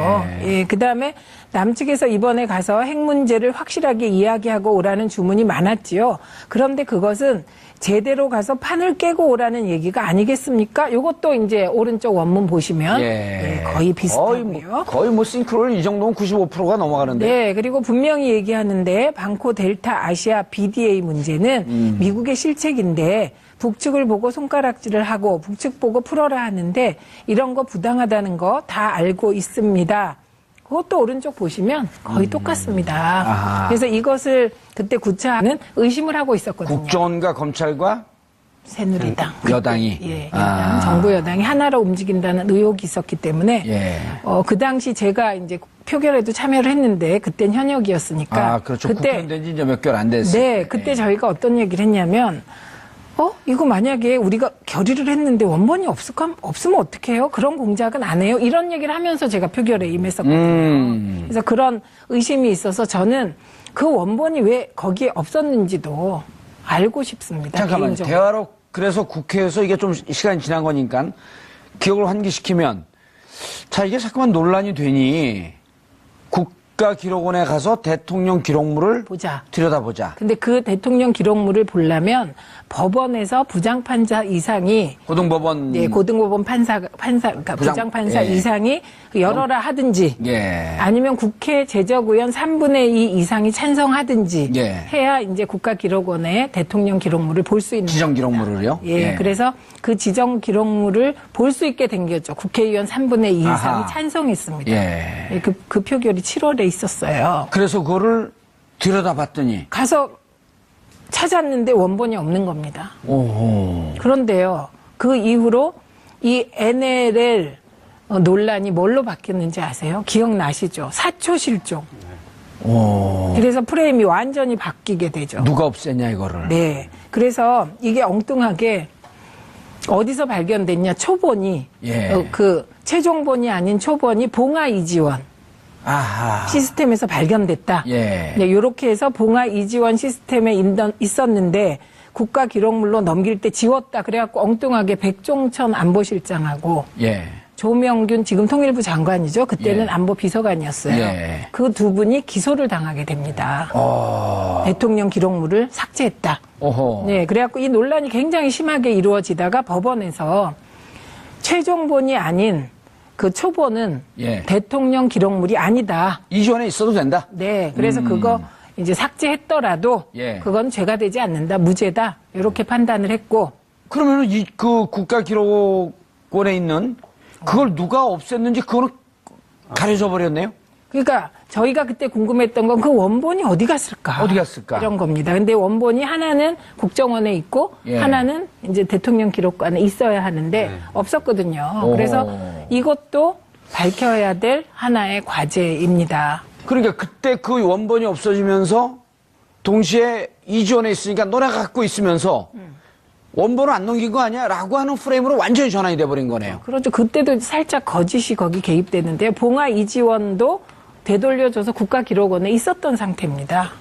예, 그다음에 남측에서 이번에 가서 핵 문제를 확실하게 이야기하고 오라는 주문이 많았지요. 그런데 그것은 제대로 가서 판을 깨고 오라는 얘기가 아니겠습니까? 이것도 이제 오른쪽 원문 보시면 거의 비슷하고요. 거의 뭐 싱크로율 이 정도면 95%가 넘어가는데. 네, 그리고 분명히 얘기하는데 방코 델타 아시아 BDA 문제는 미국의 실책인데 북측을 보고 손가락질을 하고 북측 보고 풀어라 하는데 이런 거 부당하다는 거 다 알고 있습니다. 그것도 오른쪽 보시면 거의 똑같습니다. 아하. 그래서 이것을 그때 구차는 의심을 하고 있었거든요. 국정원과 검찰과 새누리당. 여당이. 예, 여당, 정부 여당이 하나로 움직인다는 의혹이 있었기 때문에 그 당시 제가 이제 표결에도 참여를 했는데 그땐 현역이었으니까. 그렇죠. 그때 국회의원 된 지 이제 몇 개월 안 됐어요. 네, 그때 저희가 어떤 얘기를 했냐면 이거 만약에 우리가 결의를 했는데 원본이 없으면 어떡해요? 그런 공작은 안 해요? 이런 얘기를 하면서 제가 표결에 임했었거든요. 그래서 그런 의심이 있어서 저는 그 원본이 왜 거기에 없었는지도 알고 싶습니다. 잠깐만요. 개인적으로. 대화록 그래서 국회에서 이게 좀 시간이 지난 거니까 기억을 환기시키면 자, 이게 자꾸만 논란이 되니 국가기록원에 가서 대통령 기록물을 보자. 들여다보자. 근데 그 대통령 기록물을 보려면 법원에서 부장판사 이상이 고등법원. 네, 고등법원 그러니까 부장판사 이상이 열어라 하든지 아니면 국회 제적의원 3분의 2 이상이 찬성하든지 해야 이제 국가기록원에 대통령 기록물을 볼 수 있는 지정 기록물을요? 그래서 그 지정 기록물을 볼 수 있게 된 거죠. 국회의원 3분의 2 이상이 찬성했습니다. 그 표결이 7월에 있었어요. 그래서 그거를 들여다봤더니 가서 찾았는데 원본이 없는 겁니다. 오호. 그런데요, 그 이후로 이 NLL 논란이 뭘로 바뀌었는지 아세요? 기억나시죠? 사초 실종. 그래서 프레임이 완전히 바뀌게 되죠. 누가 없앴냐 이거를. 네. 그래서 이게 엉뚱하게 어디서 발견됐냐? 초본이 그 최종본이 아닌 초본이 봉화 이지원. 시스템에서 발견됐다. 네, 이렇게 해서 봉화 이지원 시스템에 있었는데 국가기록물로 넘길 때 지웠다. 그래갖고 엉뚱하게 백종천 안보실장하고 조명균 지금 통일부 장관이죠. 그때는 안보 비서관이었어요. 그 두 분이 기소를 당하게 됩니다. 대통령 기록물을 삭제했다. 네, 그래갖고 이 논란이 굉장히 심하게 이루어지다가 법원에서 최종본이 아닌 그 초본은 대통령 기록물이 아니다. 이전에 있어도 된다? 네. 그래서 그거 이제 삭제했더라도 그건 죄가 되지 않는다. 무죄다. 이렇게 판단을 했고. 그러면은 그 국가기록원에 있는 그걸 누가 없앴는지 그거는 가려져 버렸네요? 그러니까 저희가 그때 궁금했던 건 그 원본이 어디 갔을까? 이런 겁니다. 근데 원본이 하나는 국정원에 있고 하나는 이제 대통령 기록관에 있어야 하는데 없었거든요. 그래서 이것도 밝혀야 될 하나의 과제입니다. 그러니까 그때 그 원본이 없어지면서 동시에 이지원에 있으니까 너네가 갖고 있으면서 원본을 안 넘긴 거 아니야? 라고 하는 프레임으로 완전히 전환이 돼버린 거네요. 그렇죠. 그때도 살짝 거짓이 거기 개입되는데요. 봉화 이지원도 되돌려줘서 국가기록원에 있었던 상태입니다.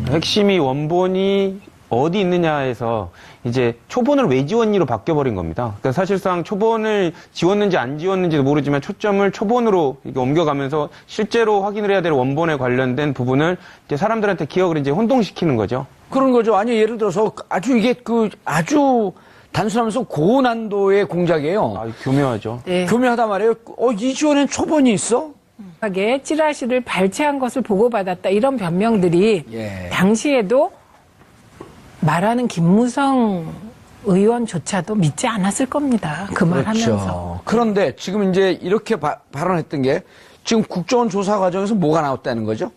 핵심이 원본이 어디 있느냐에서 이제 초본을 왜 지웠니로 바뀌어버린 겁니다. 그러니까 사실상 초본을 지웠는지 안 지웠는지도 모르지만 초점을 초본으로 이렇게 옮겨가면서 실제로 확인을 해야 될 원본에 관련된 부분을 이제 사람들한테 기억을 이제 혼동시키는 거죠. 그런 거죠. 아니, 예를 들어서 아주 이게 아주 단순하면서 고난도의 공작이에요. 교묘하죠. 네. 교묘하단 말이에요. 이지원엔 초본이 있어? 하게 찌라시를 발췌한 것을 보고받았다. 이런 변명들이 당시에도 말하는 김무성 의원조차도 믿지 않았을 겁니다. 그 말 하면서. 그런데 지금 이제 이렇게 발언했던 게 지금 국정원 조사 과정에서 뭐가 나왔다는 거죠?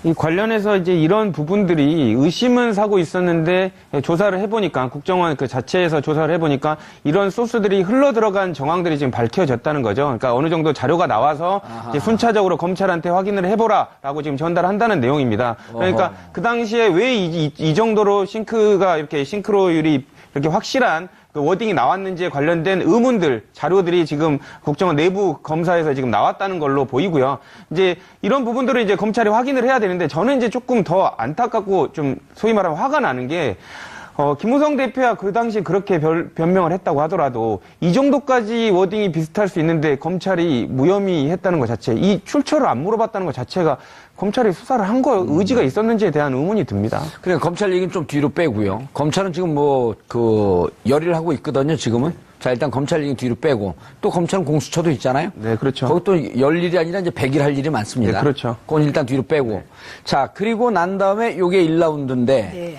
이 관련해서 이제 이런 부분들이 의심은 사고 있었는데 조사를 해보니까 국정원 그 자체에서 조사를 해보니까 이런 소스들이 흘러 들어간 정황들이 지금 밝혀졌다는 거죠. 그러니까 어느 정도 자료가 나와서 이제 순차적으로 검찰한테 확인을 해보라라고 지금 전달한다는 내용입니다. 그러니까 그 당시에 왜 이 정도로 싱크로율이 이렇게 확실한 그 워딩이 나왔는지에 관련된 의문들, 자료들이 지금 국정원 내부 검사에서 지금 나왔다는 걸로 보이고요. 이제 이런 부분들을 이제 검찰이 확인을 해야 되는데 저는 이제 조금 더 안타깝고 좀 소위 말하면 화가 나는 게 김무성 대표야 그 당시 그렇게 변명을 했다고 하더라도 이 정도까지 워딩이 비슷할 수 있는데 검찰이 무혐의 했다는 것 자체, 이 출처를 안 물어봤다는 것 자체가 검찰이 수사를 한 거 의지가 있었는지에 대한 의문이 듭니다. 그래, 검찰 얘기는 좀 뒤로 빼고요. 검찰은 지금 열의를 하고 있거든요, 지금은. 자, 일단 검찰 얘기 뒤로 빼고. 또 검찰은 공수처도 있잖아요. 네, 그렇죠. 거기 또 열 일이 아니라 이제 100일 할 일이 많습니다. 네, 그렇죠. 그건 일단 뒤로 빼고. 네. 자, 그리고 난 다음에 요게 1라운드인데. 네.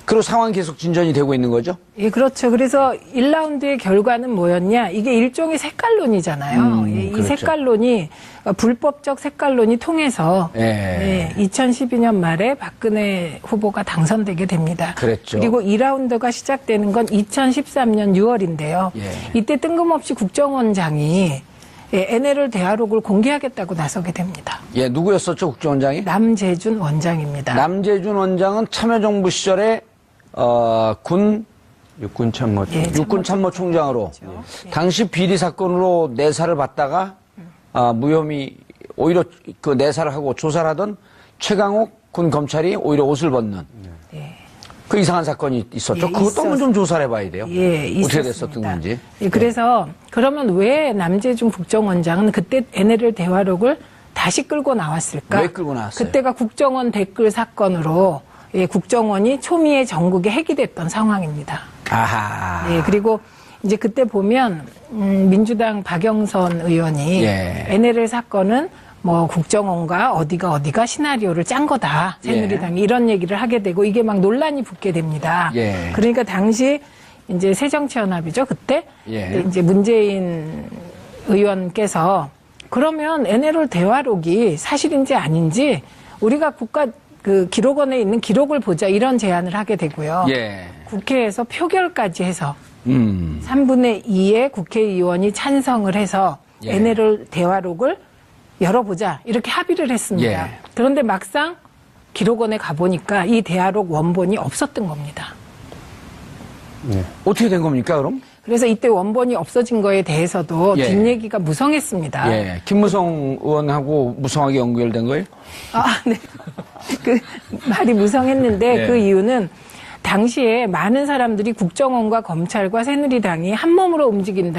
그리고 상황 계속 진전이 되고 있는 거죠? 예, 그렇죠. 그래서 1라운드의 결과는 뭐였냐? 이게 일종의 색깔론이잖아요. 이 그렇죠. 색깔론이 불법적 색깔론이 통해서 2012년 말에 박근혜 후보가 당선되게 됩니다. 그랬죠. 그리고 2라운드가 시작되는 건 2013년 6월인데요. 예. 이때 뜬금없이 국정원장이 NLL 대화록을 공개하겠다고 나서게 됩니다. 예, 누구였었죠, 국정원장이? 남재준 원장입니다. 남재준 원장은 참여정부 시절에 육군 참모. 예. 육군 참모총장으로 당시 비리 사건으로 내사를 받다가 무혐의 오히려 그 내사를 하고 조사를 하던 최강욱 군 검찰이 오히려 옷을 벗는 그 이상한 사건이 있었죠. 예, 그것도 한번 좀 조사를 해봐야 돼요. 예, 어떻게 있었습니다. 됐었던 건지. 예, 그래서 그러면 왜 남재준 국정원장은 그때 NLL 대화록을 다시 끌고 나왔을까? 왜 끌고 나왔어요? 그때가 국정원 댓글 사건으로 국정원이 초미의 전국에 핵이 됐던 상황입니다. 아하. 예, 그리고 이제 그때 보면 민주당 박영선 의원이 NLL 사건은 뭐 국정원과 어디가 시나리오를 짠 거다. 새누리당이 이런 얘기를 하게 되고 이게 막 논란이 붙게 됩니다. 그러니까 당시 이제 새정치연합이죠. 그때 이제 문재인 의원께서 그러면 NLL 대화록이 사실인지 아닌지 우리가 국가 그 기록원에 있는 기록을 보자 이런 제안을 하게 되고요. 국회에서 표결까지 해서 3분의 2의 국회의원이 찬성을 해서 NLL 대화록을 열어보자 이렇게 합의를 했습니다. 그런데 막상 기록원에 가보니까 이 대화록 원본이 없었던 겁니다. 어떻게 된 겁니까, 그럼? 그래서 이때 원본이 없어진 거에 대해서도 뒷얘기가 무성했습니다. 김무성 의원하고 무성하게 연결된 거예요? 네. 그 말이 무성했는데 그 이유는 당시에 많은 사람들이 국정원과 검찰과 새누리당이 한 몸으로 움직인다.